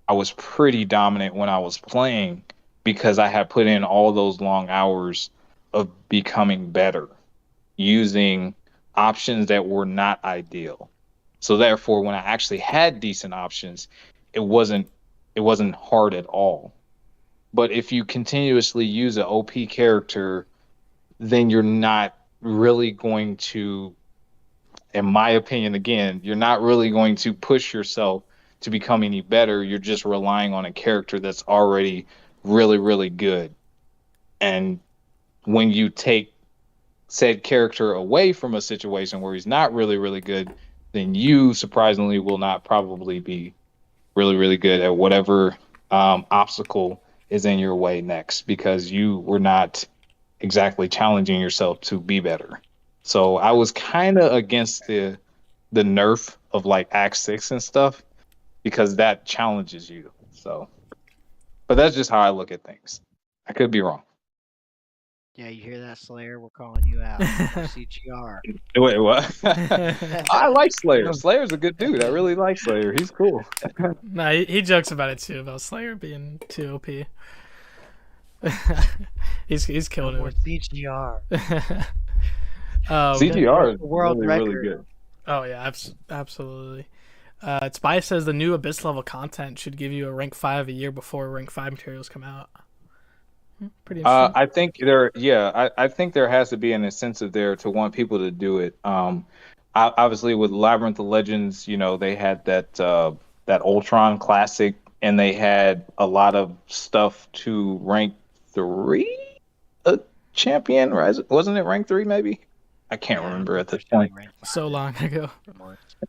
I was pretty dominant when I was playing because I had put in all those long hours of becoming better using options that were not ideal. So therefore, when I actually had decent options, it wasn't hard at all. But if you continuously use an OP character, then you're not really going to, in my opinion, again, you're not really going to push yourself to become any better. You're just relying on a character that's already really, really good. And when you take said character away from a situation where he's not really, really good, then you surprisingly will not probably be really, really good at whatever obstacle is in your way next because you were not exactly challenging yourself to be better. So I was kind of against the nerf of like Act 6 and stuff because that challenges you. So, but that's just how I look at things. I could be wrong. Yeah, you hear that, Slayer? We're calling you out. CGR. Wait, what? I like Slayer. Slayer's a good dude. I really like Slayer. He's cool. Nah, he jokes about it too, about Slayer being too OP. he's killing More it. CGR. CGR is world really, record. really good. Oh yeah, absolutely. Spy says the new Abyss level content should give you a rank 5 a year before rank 5 materials come out. Pretty interesting. I think I think there has to be an incentive there to want people to do it. Obviously with Labyrinth of Legends, you know, they had that Ultron Classic, and they had a lot of stuff to rank 3 a champion, right? Wasn't it rank 3 maybe? I can't remember at this point. So long ago.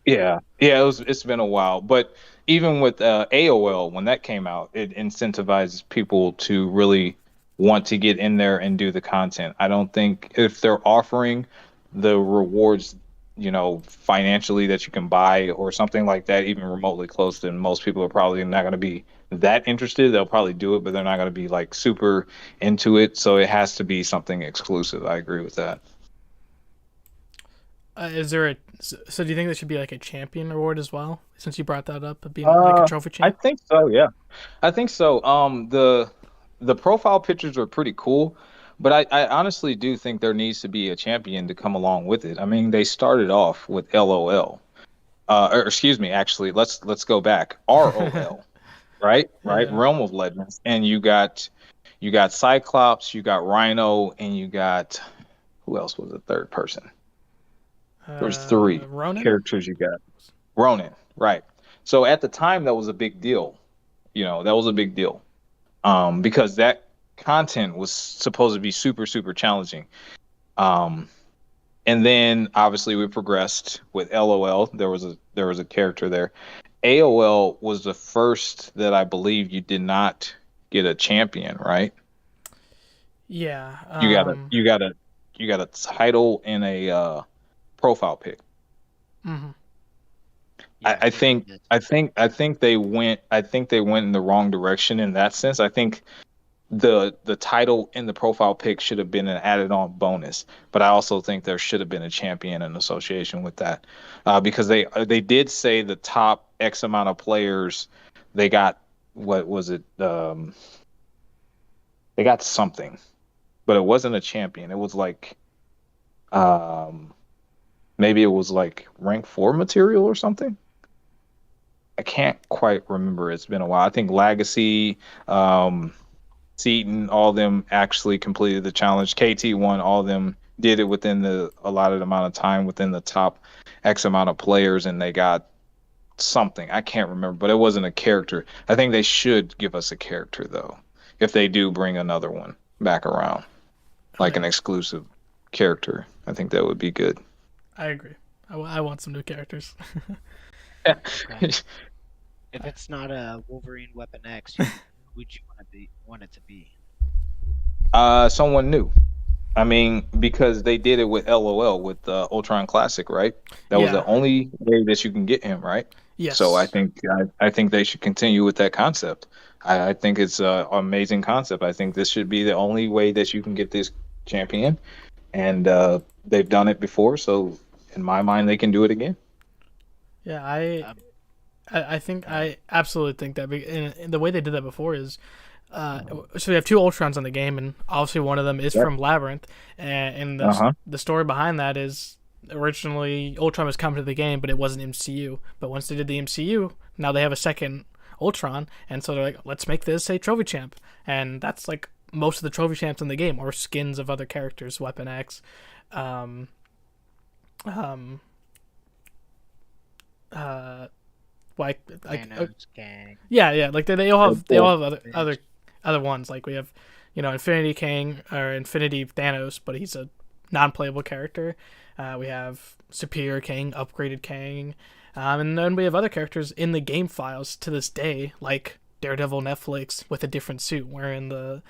Yeah, it's been a while, but even with AOL when that came out, it incentivizes people to really want to get in there and do the content. I don't think if they're offering the rewards, you know, financially that you can buy or something like that, even remotely close, then most people are probably not going to be that interested. They'll probably do it, but they're not going to be like super into it. So it has to be something exclusive. I agree with that. Is there so do you think there should be like a champion award as well? Since you brought that up, of being like a trophy champ? I think so. Yeah, I think so. The profile pictures are pretty cool, but I honestly do think there needs to be a champion to come along with it. I mean, they started off with LOL, or excuse me, actually, let's go back. ROL, right? Right, Yeah. Realm of Legends, and you got Cyclops, you got Rhino, and you got who else was the third person? There's 3 Ronan? characters you got. Ronan, right. So at the time, that was a big deal. You know, that was a big deal. Because that content was supposed to be super, super challenging. And then obviously we progressed with LOL. There was a character there. AOL was the first that I believe you did not get a champion, right? Yeah. You got a title and a profile pick. Mm-hmm. Yeah, I think they went in the wrong direction in that sense. I think the title and the profile pick should have been an added on bonus, but I also think there should have been a champion in association with that, because they did say the top X amount of players, they got, what was it? They got something, but it wasn't a champion. It was like maybe it was like rank 4 material or something. I can't quite remember. It's been a while. I think Legacy, Seaton, all of them actually completed the challenge. KT won. All of them did it within the allotted amount of time within the top X amount of players, and they got something. I can't remember, but it wasn't a character. I think they should give us a character, though, if they do bring another one back around, like an exclusive character. I think that would be good. I agree. I want some new characters. If it's not a Wolverine Weapon X, who would you want it to be? Someone new. I mean, because they did it with LOL with Ultron Classic, right? That was the Yeah. only way that you can get him, right? So I Yes. think I think they should continue with that concept. I think it's an amazing concept. I think this should be the only way that you can get this champion, and they've done it before. So in my mind, they can do it again. Yeah. Um, I think I absolutely think that, and the way they did that before is, so we have two Ultrons in the game, and obviously one of them is Yep. from Labyrinth, and Uh huh. the story behind that is originally Ultron was coming to the game, but it wasn't MCU. But once they did the MCU, now they have a second Ultron, and so they're like, let's make this a trophy champ, and that's like most of the trophy champs in the game are skins of other characters, Weapon X, um, um, uh, Thanos, Kang, yeah, like they all have Bitch. other ones. Like we have, Infinity King or Infinity Thanos, but he's a non-playable character. We have Superior King, Upgraded King, and then we have other characters in the game files to this day, like Daredevil Netflix with a different suit, wearing the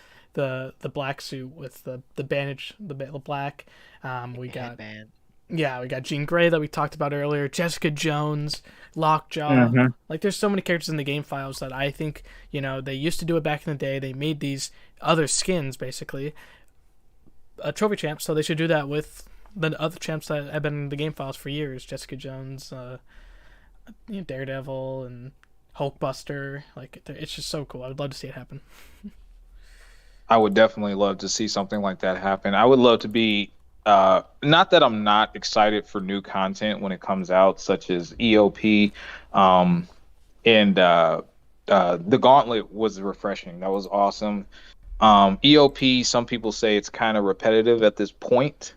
black suit with the bandage, the black. We got Headband. we got Jean Grey that we talked about earlier, Jessica Jones, Lockjaw. Hmm. Like, there's so many characters in the game files that I think, they used to do it back in the day. They made these other skins, basically, trophy champs, so they should do that with the other champs that have been in the game files for years. Jessica Jones, Daredevil, and Hulkbuster. Like, it's just so cool. I would love to see it happen. I would definitely love to see something like that happen. I would love to be not that I'm not excited for new content when it comes out, such as EOP, and the Gauntlet was refreshing. That was awesome. EOP, some people say it's kind of repetitive at this point,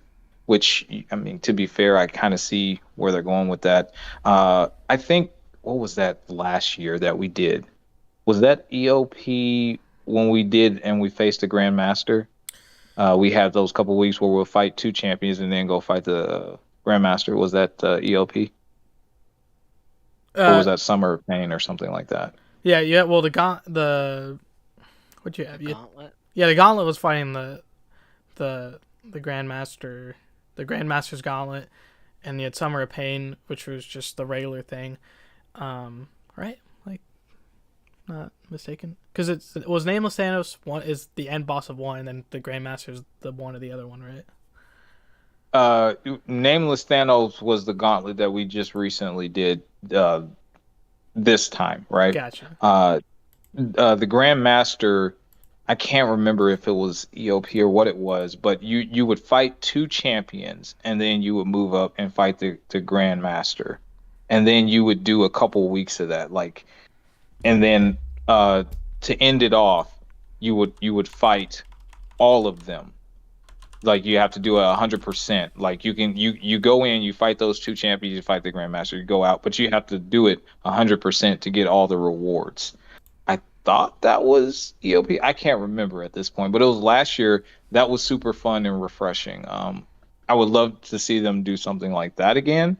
which I mean, to be fair, I kind of see where they're going with that. I think what was that last year that we did? Was that EOP when we did and we faced the Grandmaster? We had those couple weeks where we'll fight two champions and then go fight the Grandmaster. Was that EOP? Or Uh, was that Summer of Pain or something like that? yeah. Well, the what'd you have? Gauntlet. Yeah, the Gauntlet was fighting the Grandmaster, the Grandmaster's Gauntlet, and you had Summer of Pain, which was just the regular thing. Right? Like, not mistaken, because it was Nameless Thanos. One is the end boss of one, and then the Grandmaster's the one of the other one, right? Nameless Thanos was the gauntlet that we just recently did this time, right? Gotcha. The Grandmaster, I can't remember if it was EOP or what it was, but you would fight two champions and then you would move up and fight the Grandmaster. And then you would do a couple weeks of that, like, and then to end it off, you would fight all of them. Like you have to do 100%. Like you go in, you fight those two champions, you fight the Grandmaster, you go out, but you have to do it 100% to get all the rewards. I thought that was EOP. I can't remember at this point, but it was last year. That was super fun and refreshing. I would love to see them do something like that again.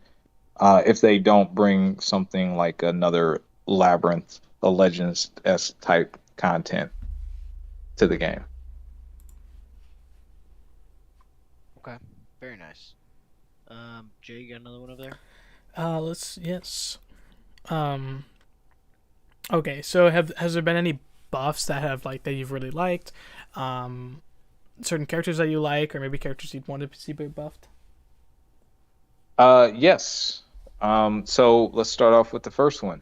If they don't bring something like another Labyrinth, a Legends S type content to the game. Okay. Very nice. Jay, you got another one over there? Let's yes. Um. Okay, so has there been any buffs that have like that you've really liked? Um, Certain characters that you like, or maybe characters you'd want to see buffed? Yes. So let's start off with the first one.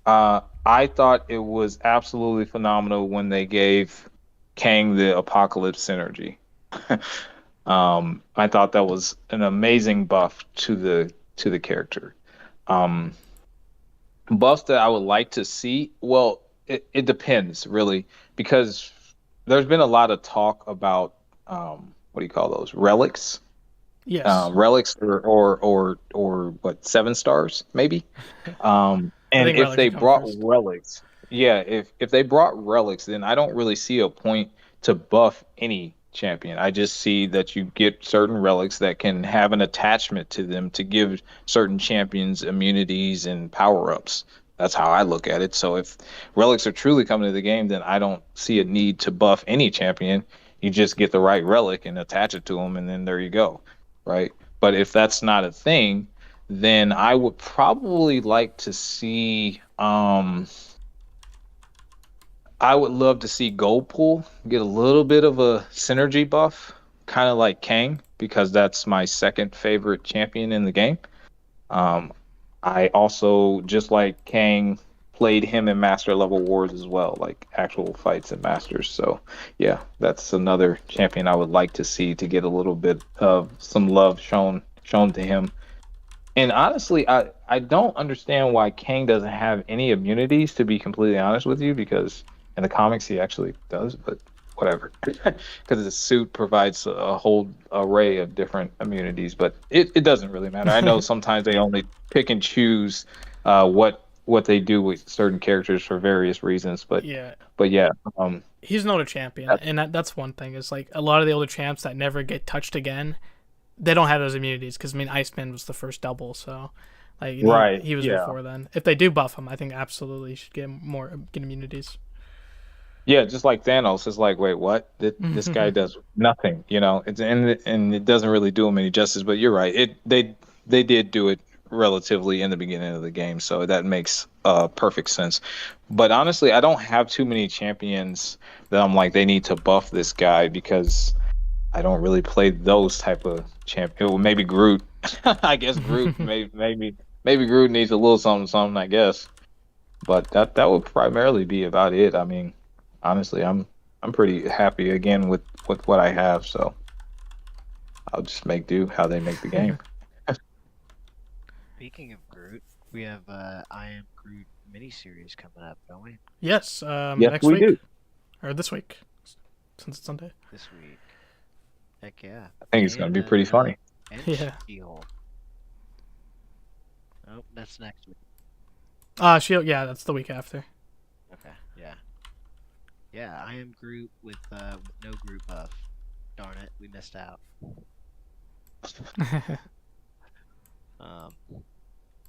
I thought it was absolutely phenomenal when they gave Kang the Apocalypse synergy. I thought that was an amazing buff to the character. Um, Buffs that I would like to see, well, it depends really, because there's been a lot of talk about what do you call those relics? Yes, Relics or what 7 stars maybe. I And think if Relic they would come brought first. relics, yeah, if they brought relics, then I don't really see a point to buff any champion. I just see that you get certain relics that can have an attachment to them to give certain champions immunities and power ups. That's how I look at it. So if relics are truly coming to the game, then I don't see a need to buff any champion. You just get the right relic and attach it to them, and then there you go, right? But if that's not a thing, then I would probably like to see. I would love to see Goldpool get a little bit of a synergy buff, kind of like Kang, because that's my second favorite champion in the game. Um, I also, just like Kang, played him in Master level wars as well, like actual fights and Masters. So, yeah, that's another champion I would like to see to get a little bit of some love shown to him. And honestly, I don't understand why Kang doesn't have any immunities, to be completely honest with you, because in the comics he actually does, but whatever. Because his suit provides a whole array of different immunities, but it doesn't really matter. I know sometimes they only pick and choose what they do with certain characters for various reasons, but Yeah. yeah, He's an older champion, and that's one thing. Is like a lot of the older champs that never get touched again, they don't have those immunities because I mean Iceman was the first double, so like right, he was yeah. before then. If they do buff him, I think absolutely he should get immunities. Yeah, just like Thanos, it's like, wait, what? This guy does nothing, you know. It's and it doesn't really do him any justice. But you're right. They did do it relatively in the beginning of the game, so that makes perfect sense. But honestly, I don't have too many champions that I'm like they need to buff this guy, because I don't really play those type of champion. Well, maybe Groot. I guess Groot. maybe Groot needs a little something. I guess. But that would primarily be about it. I mean, honestly, I'm pretty happy again with what I have, so I'll just make do how they make the game. Speaking of Groot, we have I Am Groot miniseries coming up, don't we? Yes, Yes, next we week do. or this week, since it's Sunday. This week. Heck yeah. I think it's going to be pretty funny. And Yeah. She-Hulk. Oh, that's next week. Shield. Yeah, that's the week after. Okay, yeah. Yeah, I Am Groot with no Groot buff. Darn it, we missed out.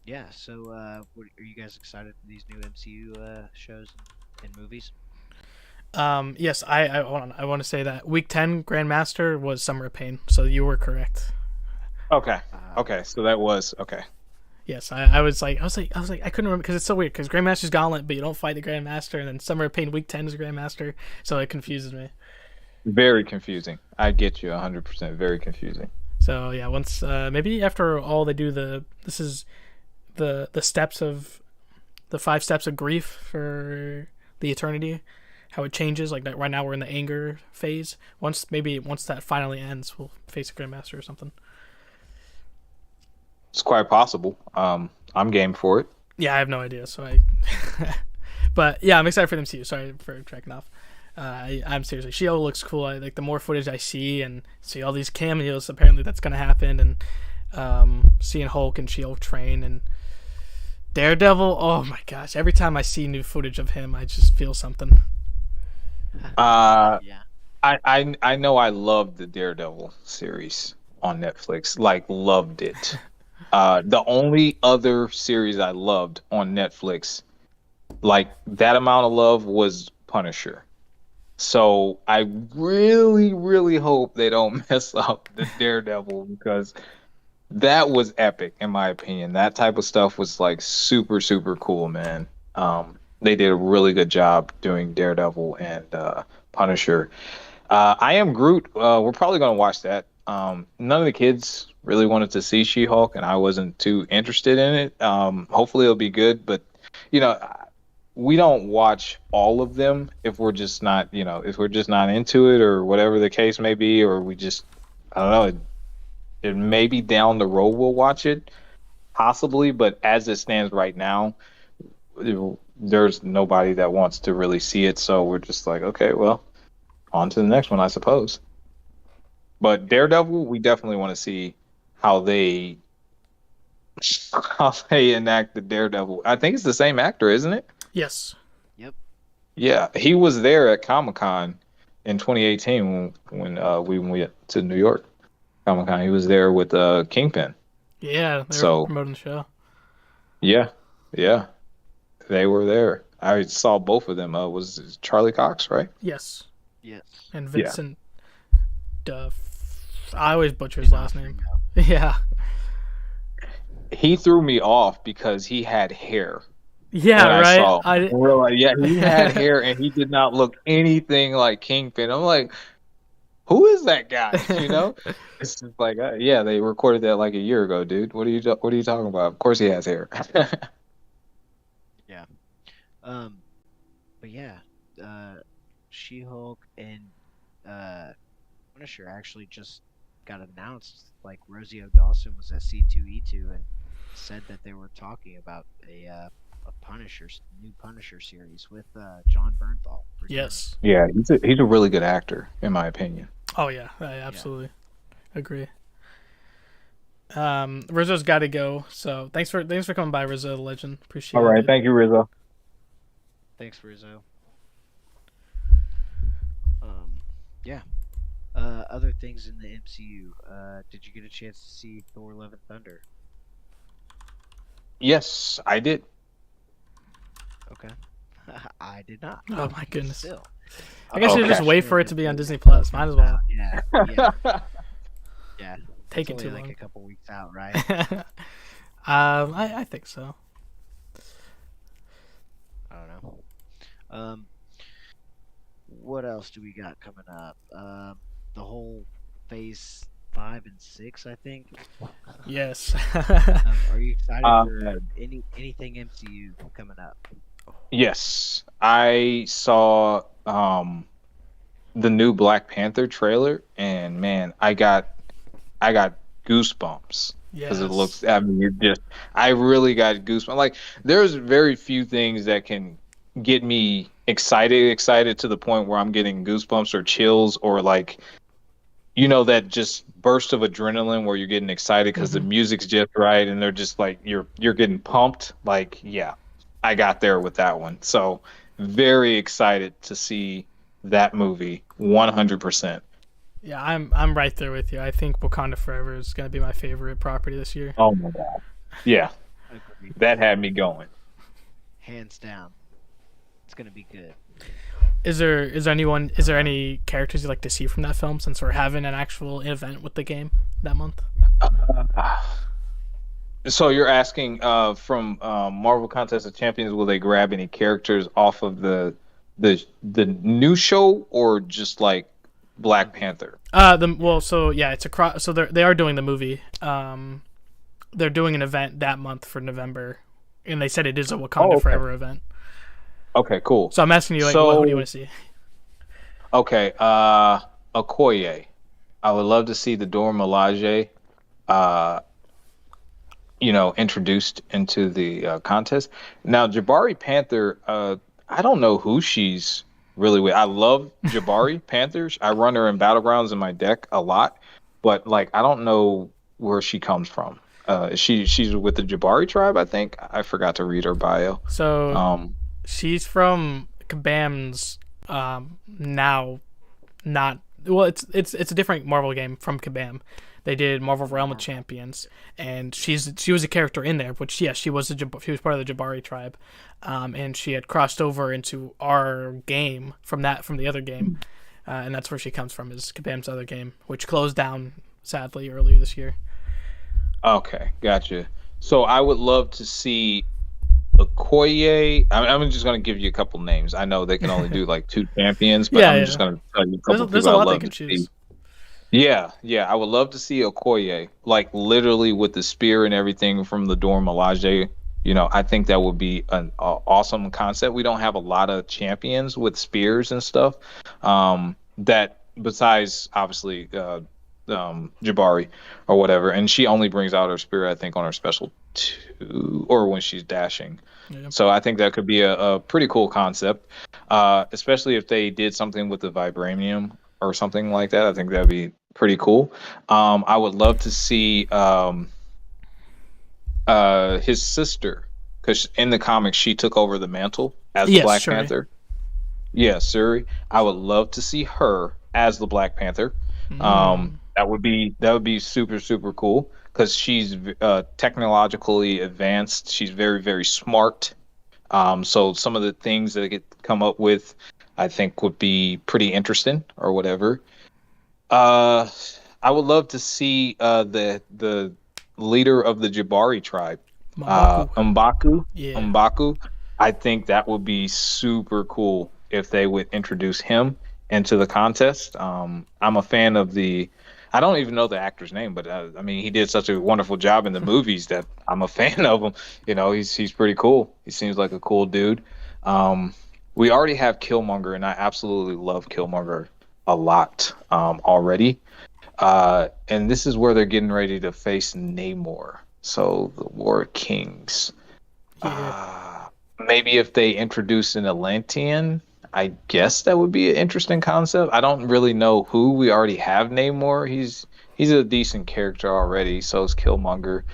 Yeah, so are you guys excited for these new MCU shows and movies? Yes, I want to say that week 10 Grandmaster was Summer of Pain, so you were correct. Okay, so that was okay. Yes, I was like I couldn't remember because it's so weird because Grandmaster's Gauntlet, but you don't fight the Grandmaster, and then Summer of Pain week 10 is Grandmaster, so it confuses me. Very confusing. I get you 100%. Very confusing. So yeah, once maybe after all they do this is the steps of the 5 steps of grief for the eternity, how it changes. Like that right now we're in the anger phase. Once that finally ends, we'll face a Grandmaster or something. It's quite possible. I'm game for it. Yeah, I have no idea. So but yeah, I'm excited for them too. Sorry for tracking off. I'm seriously. She-Hulk looks cool. I like the more footage I see and see all these cameos. Apparently that's gonna happen, and seeing Hulk and She-Hulk train and Daredevil. Oh my gosh! Every time I see new footage of him, I just feel something. Yeah. I know I loved the Daredevil series on Netflix. Like loved it. The only other series I loved on Netflix, like that amount of love, was Punisher. So I really, really hope they don't mess up the Daredevil, because that was epic in my opinion. That type of stuff was like super, super cool, man. They did a really good job doing Daredevil and Punisher. I Am Groot. We're probably gonna watch that. None of the kids really wanted to see She-Hulk, and I wasn't too interested in it. Hopefully it'll be good, but you know, we don't watch all of them if we're just not into it, or whatever the case may be, or we just, I don't know, it maybe down the road we'll watch it, possibly, but as it stands right now, there's nobody that wants to really see it, so we're just like, okay, well, on to the next one, I suppose. But Daredevil, we definitely want to see how they enact the Daredevil. I think it's the same actor, isn't it? Yes. Yep. Yeah, he was there at Comic-Con in 2018 when we went to New York Comic-Con. He was there with Kingpin. Yeah, they were promoting the show. Yeah. They were there. I saw both of them. Was it Charlie Cox, right? Yes. Yes. And Yeah. Vincent. I always butcher his last name. Yeah. He threw me off because he had hair. Yeah. When Right. I saw him. Yeah, he had hair and he did not look anything like Kingpin. I'm like, who is that guy? You know, it's just like, yeah, they recorded that like a year ago, dude. What are you talking about? Of course he has hair. Yeah. But yeah, She-Hulk and Punisher actually just got announced. Like Rosie O'Dawson was at C2E2 and said that they were talking about a new Punisher series with John Bernthal. Yes. Yeah, he's a really good actor, in my opinion. Oh yeah, I absolutely agree. Rizzo's got to go. So thanks for coming by, Rizzo, the legend. Appreciate it. All right, thank you, Rizzo. Thanks, Rizzo. Yeah. Other things in the MCU. Did you get a chance to see Thor: Love and Thunder? Yes, I did. Okay. I did not. Oh my goodness. Still. I guess you Okay. just wait for it to be on Disney Plus. Might as well. Yeah. Yeah. Take it It's too only long. like a couple weeks out, right? I think so. I don't know. What else do we got coming up? The whole Phase 5 and 6, I think. Yes. Are you excited for anything MCU coming up? Yes, I saw the new Black Panther trailer, and man, I got goosebumps because it looks. I mean, I really got goosebumps. Like, there's very few things that can get me excited to the point where I'm getting goosebumps or chills or like, that just burst of adrenaline where you're getting excited because the music's just right and they're just like you're getting pumped. Like, yeah, I got there with that one. So very excited to see that movie 100%. Yeah, I'm right there with you. I think Wakanda Forever is gonna be my favorite property this year. Oh my god. Yeah, Agreed. that had me going. Hands down. It's gonna be good. Is there any characters you'd like to see from that film since we're having an actual event with the game that month? So you're asking from Marvel Contest of Champions, will they grab any characters off of the new show or just like Black Panther? It's across. So they are doing the movie. They're doing an event that month for November, and they said it is a Wakanda Forever event. Okay, cool. So I'm asking you, like, who do you want to see? Okay, Okoye. I would love to see the Dora Milaje, introduced into the contest. Now, Jabari Panther, I don't know who she's really with. I love Jabari Panthers. I run her in Battlegrounds in my deck a lot, but like I don't know where she comes from. She's with the Jabari tribe, I think. I forgot to read her bio. So she's from Kabam's now not well. It's a different Marvel game from Kabam. They did Marvel Realm of Champions, and she was a character in there. Which she was part of the Jabari tribe, and she had crossed over into our game from the other game, and that's where she comes from, is Kabam's other game, which closed down sadly earlier this year. Okay, gotcha. So I would love to see Okoye. I'm just going to give you a couple names. I know they can only do like 2 champions, but I'm just going to tell you a couple There's a people lot I'd they love can to choose. see. Yeah. I would love to see Okoye, like literally with the spear and everything from the Dora Milaje. I think that would be an awesome concept. We don't have a lot of champions with spears and stuff. That besides obviously Jabari or whatever, and she only brings out her spear, I think, on her special 2 or when she's dashing. Yeah. So I think that could be a pretty cool concept, especially if they did something with the vibranium or something like that. I think that'd be pretty cool. I would love to see his sister, because in the comics she took over the mantle as the Black Panther. Yeah, Suri. I would love to see her as the Black Panther. That would be super, super cool because she's technologically advanced. She's very, very smart. So some of the things that they could come up with, I think, would be pretty interesting or whatever. Uh, I would love to see the leader of the Jabari tribe, Mabaku. M'Baku. Yeah. M'Baku. I think that would be super cool if they would introduce him into the contest. I'm a fan of the. I don't even know the actor's name, but I mean, he did such a wonderful job in the movies that I'm a fan of him. You know, he's pretty cool. He seems like a cool dude. Um, we already have Killmonger, and I absolutely love Killmonger a lot already. And this is where they're getting ready to face Namor. So the War of Kings. Yeah. Maybe if they introduce an Atlantean, I guess that would be an interesting concept. I don't really know who. We already have Namor. He's a decent character already. So is Killmonger.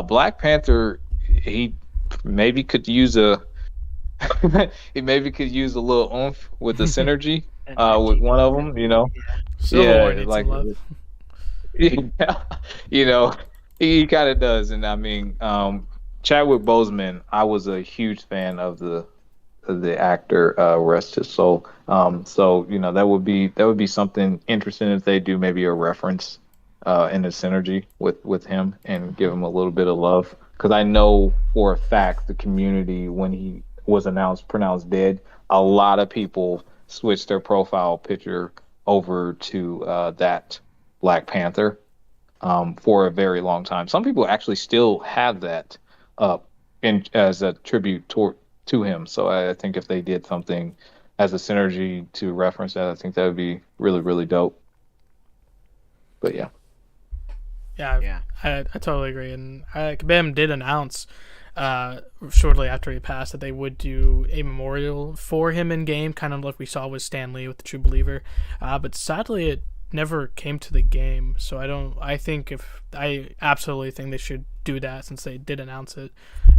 Black Panther. He maybe could use a. he maybe could use a little oomph with the synergy. With one of them, you know. Civil War Yeah, needs like some love. yeah, you know, he kind of does. And I mean, Chadwick Boseman, I was a huge fan of the actor, rest his soul. So you know that would be something interesting if they do maybe a reference in the synergy with him and give him a little bit of love, because I know for a fact the community, when he was pronounced dead, a lot of people switched their profile picture over to that Black Panther for a very long time. Some people actually still have that up as a tribute to him. So I think if they did something as a synergy to reference that, I think that would be really, really dope. But yeah. Yeah, Yeah. I totally agree. And Kabam did announce shortly after he passed that they would do a memorial for him in game, kind of like we saw with Stan Lee with the True Believer. But sadly, it never came to the game. So I absolutely think they should do that, since they did announce it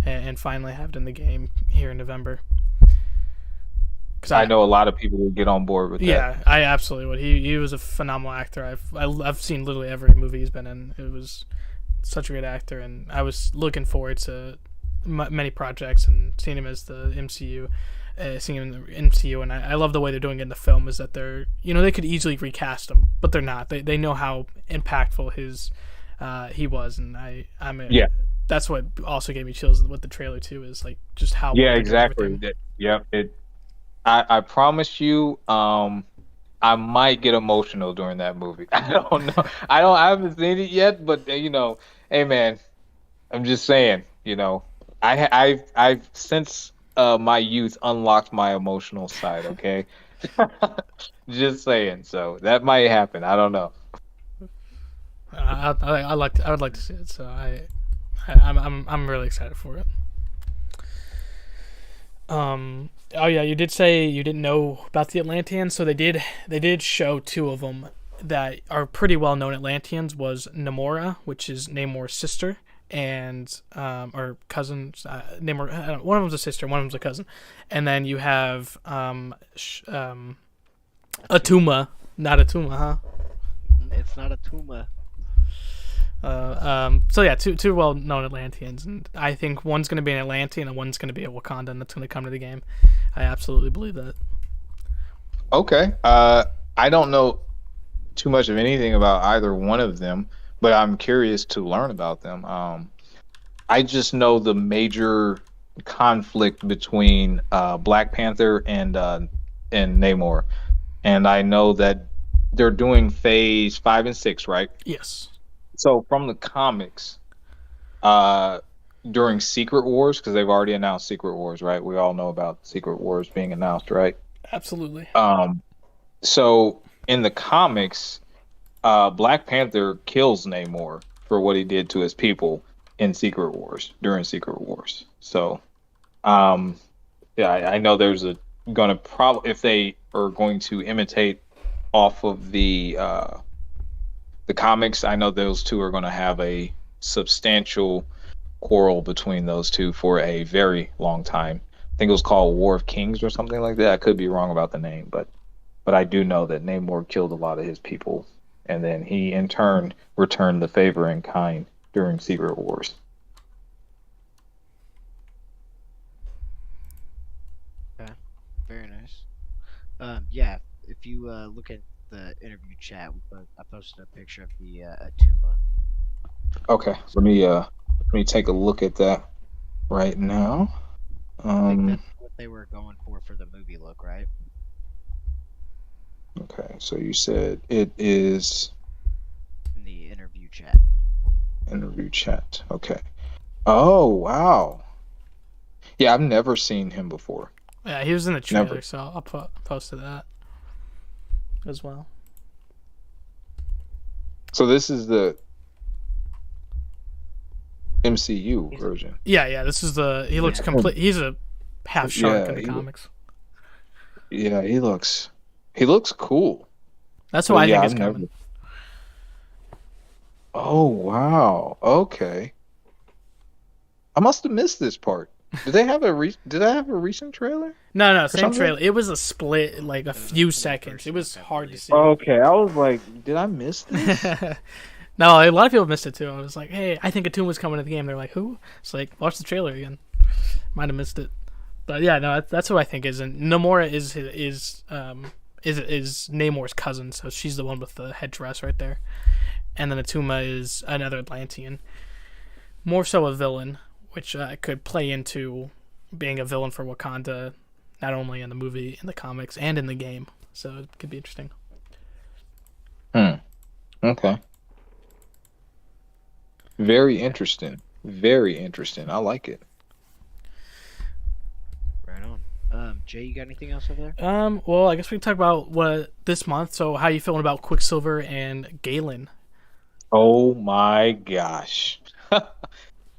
and finally have it in the game here in November. Because I know a lot of people will get on board with that. Yeah, I absolutely would. He was a phenomenal actor. I've seen literally every movie he's been in. It was such a great actor, and I was looking forward to many projects and seeing him as the MCU, seeing him in the MCU. And I love the way they're doing it in the film. Is that they could easily recast him, but they're not. They know how impactful he was, and Yeah. That's what also gave me chills with the trailer too. Is like just how Yeah, exactly. Yeah, I promise you, I might get emotional during that movie. I don't know. I haven't seen it yet, but hey man, I'm just saying, I've since my youth unlocked my emotional side. Okay, just saying. So that might happen. I don't know. I would like to see it. So I'm really excited for it. Oh yeah, you did say you didn't know about the Atlanteans, so they did show two of them that are pretty well known Atlanteans. Was Namora, which is Namor's sister, and or cousin. Namor, one of them's a sister, one of them's a cousin, and then you have Atuma, not Atuma, huh? It's not a Tuma. So yeah, two well-known Atlanteans, and I think one's going to be an Atlantean and one's going to be a Wakandan that's going to come to the game. I absolutely believe that. Okay. I don't know too much of anything about either one of them, but I'm curious to learn about them. I just know the major conflict between Black Panther and Namor, and I know that they're doing phase 5 and 6, right? Yes. So from the comics, during Secret Wars, because they've already announced Secret Wars, right? We all know about Secret Wars being announced, right? Absolutely. So in the comics, Black Panther kills Namor for what he did to his people in Secret Wars, during Secret Wars. So, yeah, I know there's if they are going to imitate off of the comics, I know those two are going to have a substantial quarrel between those two for a very long time. I think it was called War of Kings or something like that. I could be wrong about the name, but I do know that Namor killed a lot of his people, and then he in turn returned the favor in kind during Secret Wars. Yeah, if you look at the interview chat, I posted a picture of the Atuma. Okay, let me take a look at that right now. I think that's what they were going for the movie look, right? Okay, so you said it is In the interview chat. interview chat. Okay. Oh wow. Yeah, I've never seen him before. Yeah, he was in the trailer, Never. so I'll posted that as well. So this is the MCU He's version. Yeah. This is he looks Yeah. complete. He's a half shark Yeah, in the comics. yeah, he looks cool. That's who But I yeah, think I've is never. coming. Oh wow. Okay. I must have missed this part. Did I have a recent trailer No, or same something? trailer. It was a split, like a It was few within the seconds. first It was month, I hard to believe. see. Okay, I was like, did I miss this? No, a lot of people missed it too. I was like, hey, I think Atum was coming to the game. They're like, who? It's like, watch the trailer again. Might have missed it. But yeah, no, that's who I think is. And Nomura is Namor's cousin, so she's the one with the headdress right there. And then Atuma is another Atlantean, more so a villain, which could play into being a villain for Wakanda, not only in the movie, in the comics, and in the game. So it could be interesting. Okay. Very interesting. Very interesting. I like it. Right on. Jay, you got anything else over there? Well, I guess we can talk about what this month. So, how you feeling about Quicksilver and Galen? Oh my gosh.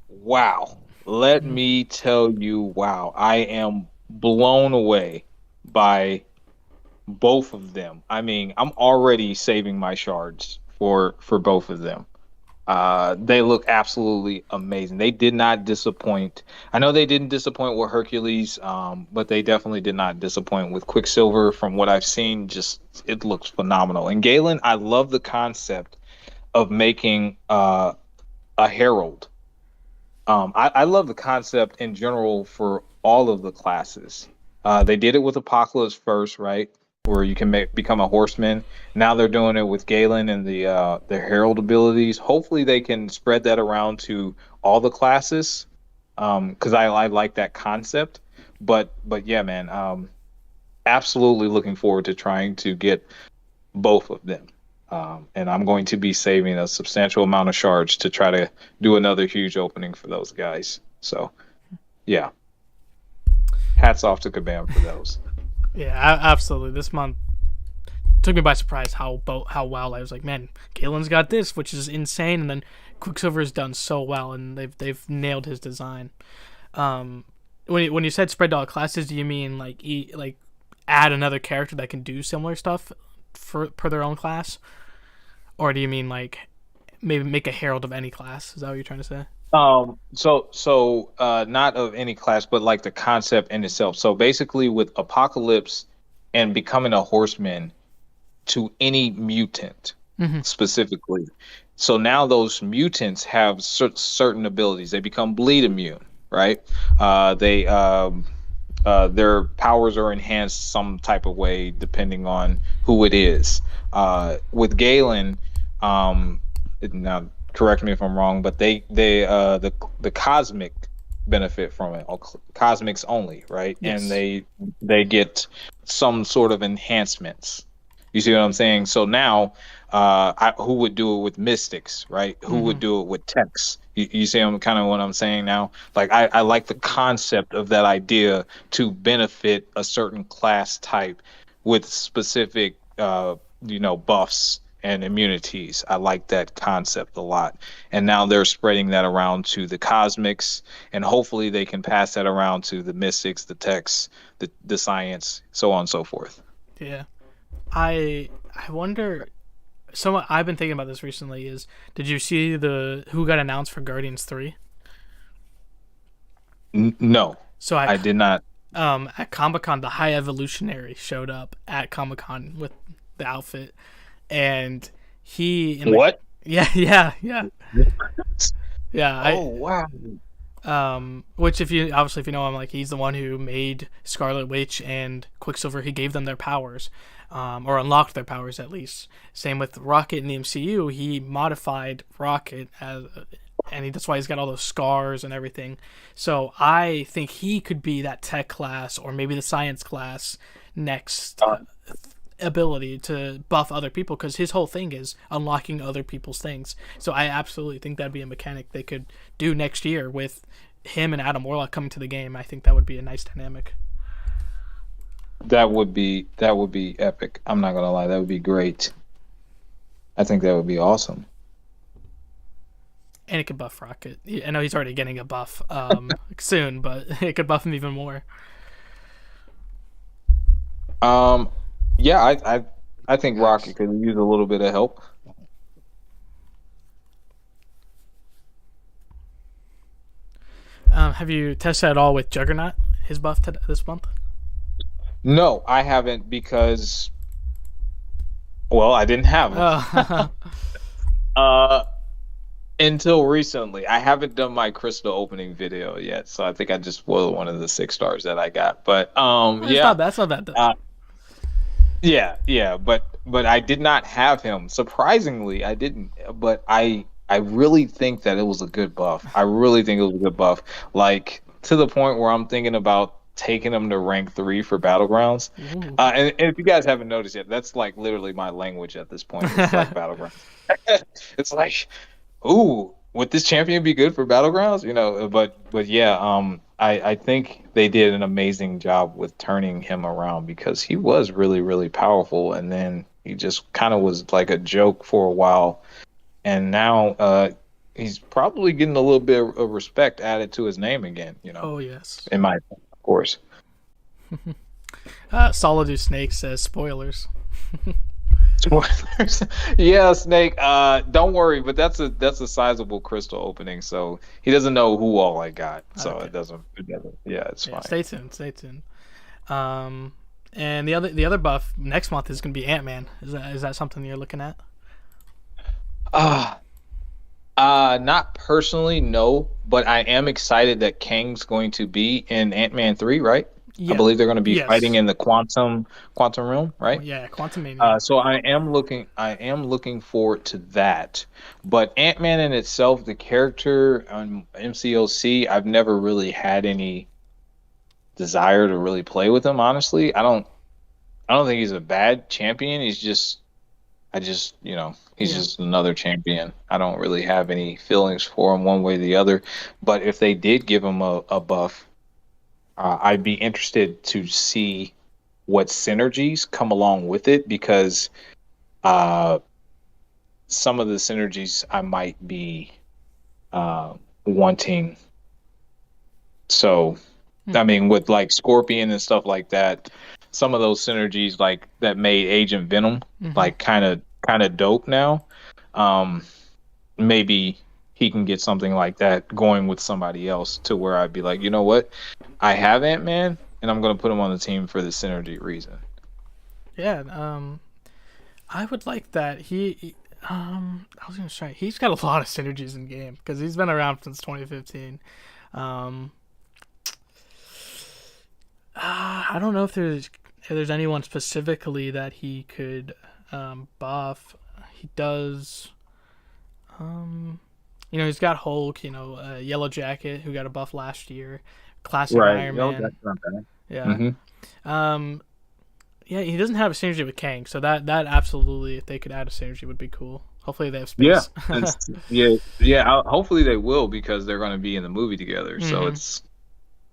Wow. Let me tell you, wow. I am blown away by both of them. I mean, I'm already saving my shards for both of them. They look absolutely amazing. They did not disappoint. I know they didn't disappoint with Hercules, but they definitely did not disappoint with Quicksilver. From what I've seen, just it looks phenomenal. And Galen, I love the concept of making a herald. I love the concept in general for all of the classes. They did it with Apocalypse first, right? Where you can become a horseman. Now they're doing it with Galen and the herald abilities. Hopefully, they can spread that around to all the classes. Because I like that concept. But yeah, man. Absolutely looking forward to trying to get both of them. And I'm going to be saving a substantial amount of shards to try to do another huge opening for those guys. So, yeah. Hats off to Kabam for those. Yeah, absolutely. This month took me by surprise how well I was like, man, Galen's got this, which is insane, and then Quicksilver's done so well, and they've nailed his design. When you said spread to all classes, do you mean like add another character that can do similar stuff per their own class, or do you mean like maybe make a herald of any class? Is that what you're trying to say? So not of any class, but like the concept in itself. So basically, with Apocalypse and becoming a horseman to any mutant specifically. So now those mutants have certain abilities. They become bleed immune, right? Their powers are enhanced some type of way depending on who it is. With Galen, now correct me if I'm wrong, but the cosmic benefit from it, cosmics only, right? Yes. And they get some sort of enhancements. You see what I'm saying? So now, who would do it with mystics, right? Who would do it with techs? You see kind of what I'm saying now? Like I like the concept of that idea to benefit a certain class type with specific buffs and immunities. I like that concept a lot. And now they're spreading that around to the cosmics, and hopefully they can pass that around to the mystics, the techs, the science, so on and so forth. Yeah. I wonder. I've been thinking about this recently. Did you see who got announced for Guardians 3? No. So I did not. At Comic-Con, the High Evolutionary showed up at Comic-Con with the outfit, and he. What? Yeah. Yeah. Oh wow. Which if you know him, like he's the one who made Scarlet Witch and Quicksilver. He gave them their powers, or unlocked their powers at least. Same with Rocket in the MCU. He modified Rocket that's why he's got all those scars and everything. So I think he could be that tech class or maybe the science class next ability to buff other people, because his whole thing is unlocking other people's things. So I absolutely think that'd be a mechanic they could do next year with him and Adam Warlock coming to the game. I think that would be a nice dynamic. That would be epic. I'm not gonna lie, that would be great. I think that would be awesome. And it could buff Rocket. I know he's already getting a buff soon, but it could buff him even more. Yeah, I think Rocket could use a little bit of help. Have you tested at all with Juggernaut, his buff this month? No, I haven't because, well, I didn't have him. Until recently. I haven't done my crystal opening video yet, so I think I just spoiled one of the 6 stars that I got. But yeah, that's not bad. Yeah, but I did not have him. Surprisingly, I didn't. But I really think that it was a good buff. I really think it was a good buff. Like to the point where I'm thinking about taking him to rank 3 for Battlegrounds. And if you guys haven't noticed yet, that's like literally my language at this point. It's like Battlegrounds. It's like, ooh, would this champion be good for Battlegrounds? You know, but yeah, I think they did an amazing job with turning him around, because he was really, really powerful, and then he just kind of was like a joke for a while, and now he's probably getting a little bit of respect added to his name again. You know? Oh yes. In my opinion, of course. Solidus Snake says spoilers. Spoilers. Yeah, Snake. Don't worry, but that's a sizable crystal opening, so he doesn't know who all I got. So Okay. it doesn't. Yeah, it's fine. Stay tuned. And the other buff next month is going to be Ant-Man. Is that something you're looking at? Not personally, no, but I am excited that Kang's going to be in Ant-Man 3, right? Yeah. I believe they're going to be fighting in the quantum realm, right? Yeah, Quantum Mania. So I am looking forward to that. But Ant-Man in itself, the character on MCOC, I've never really had any desire to really play with him, honestly. I don't think he's a bad champion. He's just just another champion. I don't really have any feelings for him one way or the other. But if they did give him a buff, I'd be interested to see what synergies come along with it, because some of the synergies I might be wanting. So, I mean, with like Scorpion and stuff like that, some of those synergies like that made Agent Venom like kind of dope now. Maybe he can get something like that going with somebody else, to where I'd be like, you know what, I have Ant-Man and I'm going to put him on the team for the synergy reason. Yeah, I would like that. I was gonna say he's got a lot of synergies in game because he's been around since 2015. I don't know if there's anyone specifically that he could buff. He does. He's got Hulk. Yellow Jacket, who got a buff last year. Classic Iron Man. That's not bad. Yeah. Yeah, he doesn't have a synergy with Kang, so that absolutely, if they could add a synergy, would be cool. Hopefully they have space. Yeah. Hopefully they will, because they're going to be in the movie together. So it's,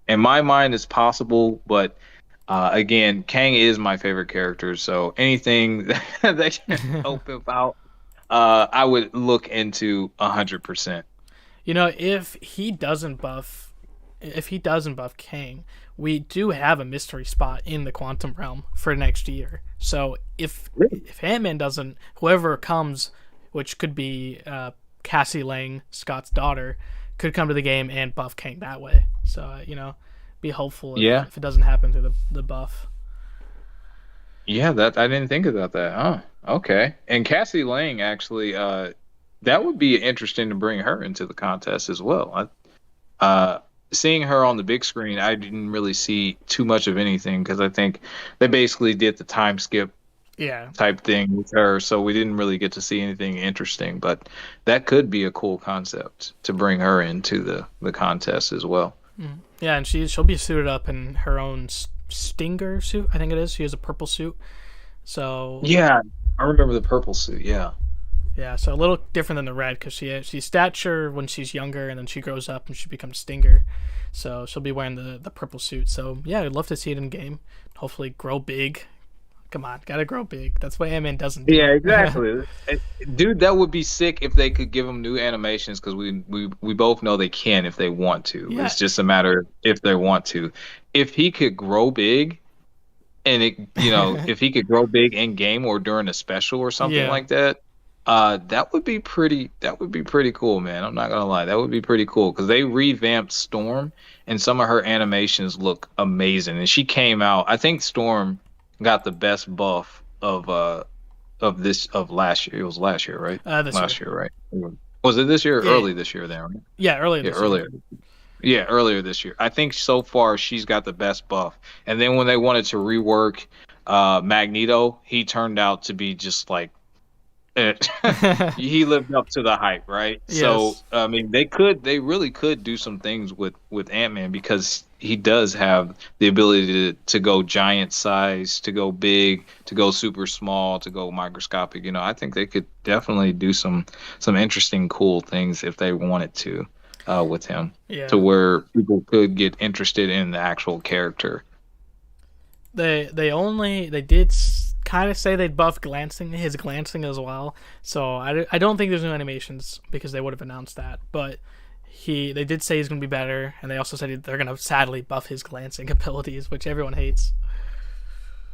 in my mind, it's possible. But again, Kang is my favorite character, so anything that can help him out, I would look into 100%. If he doesn't buff Kang, we do have a mystery spot in the quantum realm for next year. So if Ant-Man doesn't, whoever comes, which could be Cassie Lang, Scott's daughter, could come to the game and buff Kang that way. So be hopeful if it doesn't happen through the buff. Yeah, that I didn't think about that. Oh, okay. And Cassie Lang, actually, that would be interesting to bring her into the contest as well. Uh, Seeing her on the big screen, I didn't really see too much of anything because I think they basically did the time skip Yeah. type thing with her, so we didn't really get to see anything interesting. But that could be a cool concept to bring her into the contest as well. Yeah, and she'll be suited up in her own Stinger suit. I think it is. She has a purple suit. So Yeah, I remember the purple suit. Yeah. yeah, so a little different than the red because she's stature when she's younger, and then she grows up and she becomes Stinger. So she'll be wearing the purple suit. So yeah, I'd love to see it in game. Hopefully, grow big. Come on, gotta grow big. That's what Ant-Man doesn't do. Yeah, exactly. Dude, that would be sick if they could give him new animations because we both know they can if they want to. Yeah. It's just a matter of if they want to. If he could grow big and if he could grow big in game or during a special or something like that, that would be pretty cool, man. I'm not gonna lie. That would be pretty cool because they revamped Storm and some of her animations look amazing. And she came out, I think Storm got the best buff of last year. It was last year, right? Last year, right? Was it this year or early this year then, right? Yeah, earlier. Yeah, earlier this year. I think so far she's got the best buff. And then when they wanted to rework Magneto, he turned out to be just like he lived up to the hype, right? Yes. So I mean, they really could do some things with Ant-Man because he does have the ability to go giant size, to go big, to go super small, to go microscopic. I think they could definitely do some interesting, cool things if they wanted to with him, to where people could get interested in the actual character. They did kind of say they'd buff his glancing as well. So I don't think there's no animations because they would have announced that. But they did say he's going to be better, and they also said they're going to sadly buff his glancing abilities, which everyone hates.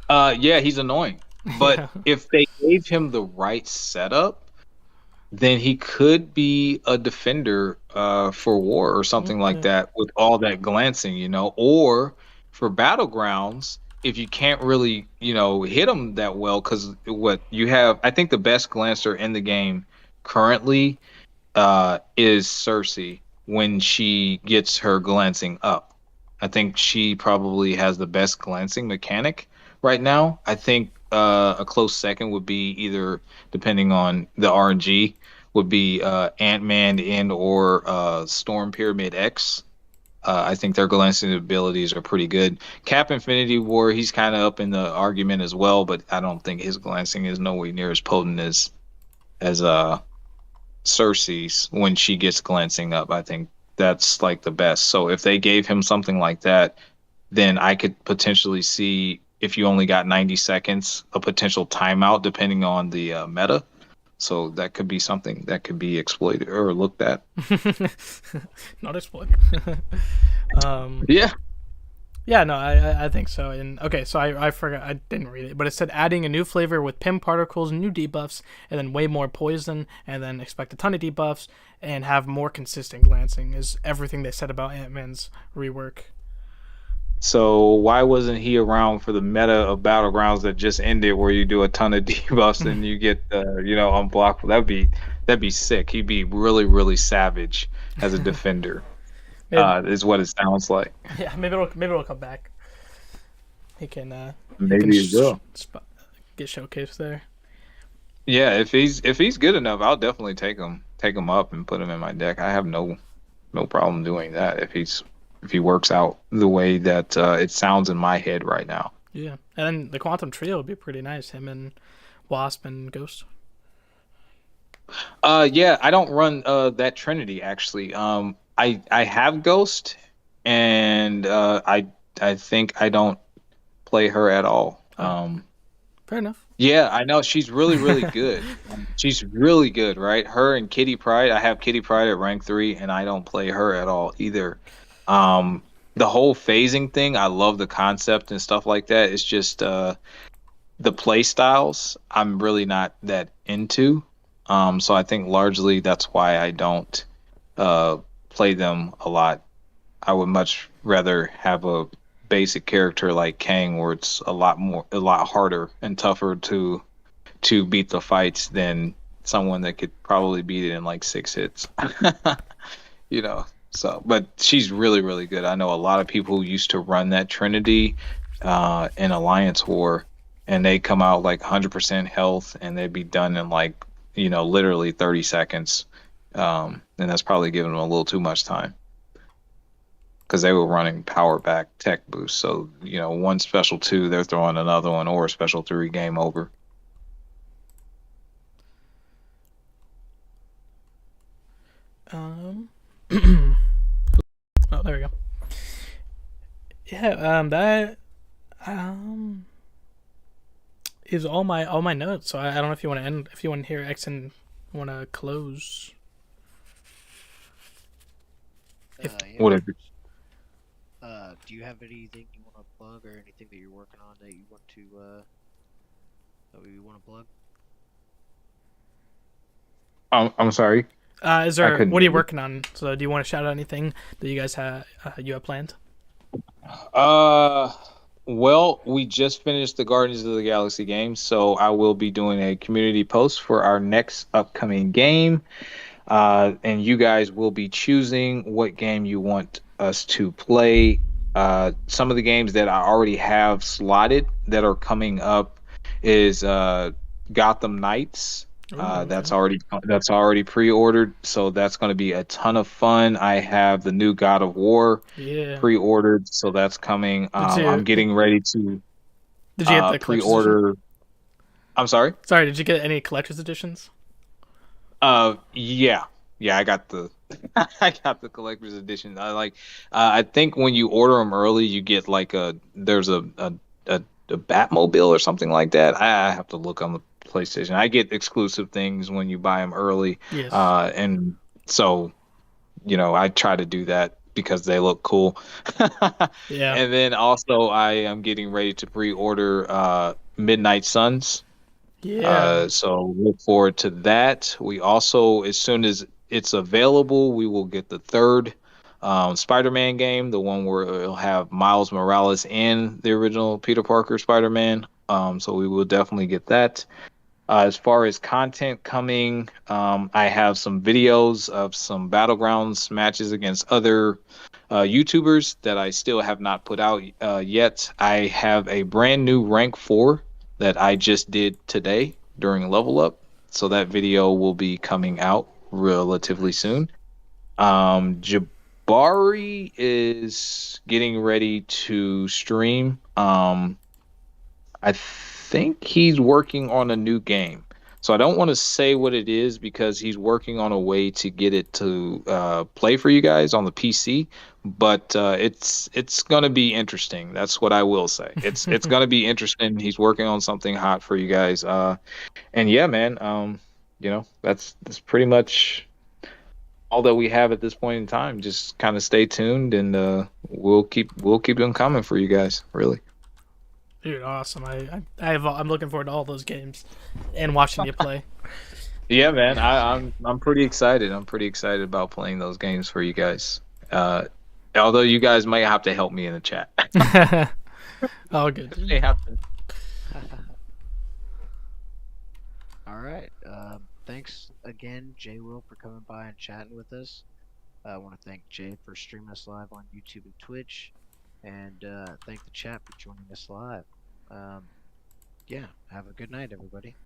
Yeah, he's annoying. But if they gave him the right setup, then he could be a defender for war or something like that with all that glancing, or for battlegrounds. If you can't really, hit them that well, because what you have, I think the best glancer in the game currently is Cersei when she gets her glancing up. I think she probably has the best glancing mechanic right now. I think a close second would be either, depending on the RNG, would be Ant-Man or Storm Pyramid X. I think their glancing abilities are pretty good. Cap Infinity War, he's kind of up in the argument as well, but I don't think his glancing is nowhere near as potent as Cersei's when she gets glancing up. I think that's like the best. So if they gave him something like that, then I could potentially see, if you only got 90 seconds, a potential timeout depending on the meta. So that could be something that could be exploited or looked at. Not exploited. Yeah. Yeah, no, I think so. And okay, so I forgot, I didn't read it, but it said adding a new flavor with Pym particles, new debuffs, and then way more poison, and then expect a ton of debuffs, and have more consistent glancing is everything they said about Ant-Man's rework. So why wasn't he around for the meta of Battlegrounds that just ended, where you do a ton of debuffs and you get unblockable? That'd be sick. He'd be really, really savage as a defender. Is what it sounds like. Yeah, maybe it'll come back. He can maybe he will get showcased there. Yeah, if he's good enough, I'll definitely take him up and put him in my deck. I have no problem doing that if he works out the way that it sounds in my head right now. Yeah, and then the Quantum Trio would be pretty nice. Him and Wasp and Ghost. Yeah, I don't run that Trinity actually. I have Ghost, and I think I don't play her at all. Fair enough. Yeah, I know she's really, really good. She's really good, right? Her and Kitty Pryde. I have Kitty Pryde at rank 3, and I don't play her at all either. The whole phasing thing, I love the concept and stuff like that. It's just the play styles I'm really not that into. So I think largely that's why I don't play them a lot. I would much rather have a basic character like Kang, where it's a lot harder and tougher to beat the fights than someone that could probably beat it in like 6 hits. So, but she's really, really good. I know a lot of people who used to run that Trinity in Alliance War, and they come out like 100% health, and they'd be done in like, literally 30 seconds. And that's probably giving them a little too much time because they were running power back tech boost. So, one special two, they're throwing another one, or a special three, game over. Oh, there we go. Yeah, that is all my notes. So I don't know if you want to end, if you want to hear X and want to close. Yeah. Whatever. Do you have anything you want to plug or anything that you're working on that you want to plug? I'm sorry. Is there? What are you working on? So, do you want to shout out anything that you guys have planned? Well, we just finished the Guardians of the Galaxy game, so I will be doing a community post for our next upcoming game. And you guys will be choosing what game you want us to play. Some of the games that I already have slotted that are coming up is Gotham Knights. Okay. That's already pre-ordered, so that's going to be a ton of fun. I have the new God of War pre-ordered, so that's coming. I'm getting ready to did you get the pre-order. I'm sorry. Sorry, did you get any collector's editions? Yeah, I got the I got the collector's edition. I think when you order them early, you get like there's a Batmobile or something like that. I have to look on the PlayStation. I get exclusive things when you buy them early. Yes. And so, I try to do that because they look cool. Yeah. And then also I am getting ready to pre-order Midnight Suns. Yeah. So look forward to that. We also, as soon as it's available, we will get the third Spider-Man game, the one where it'll have Miles Morales and the original Peter Parker Spider-Man. So we will definitely get that. As far as content coming, I have some videos of some Battlegrounds matches against other YouTubers that I still have not put out yet. I have a brand new rank 4 that I just did today during Level Up. So that video will be coming out relatively soon. Jabari is getting ready to stream. I think he's working on a new game. So I don't want to say what it is because he's working on a way to get it to play for you guys on the PC. But it's going to be interesting. That's what I will say. It's going to be interesting. He's working on something hot for you guys. And yeah, man. That's pretty much all that we have at this point in time. Just kind of stay tuned, and we'll keep them coming for you guys. Really. Dude, awesome! I'm looking forward to all those games and watching you play. Yeah, man, I'm pretty excited. I'm pretty excited about playing those games for you guys. Although you guys might have to help me in the chat. All good. You may have to. All right. Thanks again, Jay Will, for coming by and chatting with us. I want to thank Jay for streaming us live on YouTube and Twitch. And thank the chat for joining us live. Yeah, have a good night, everybody.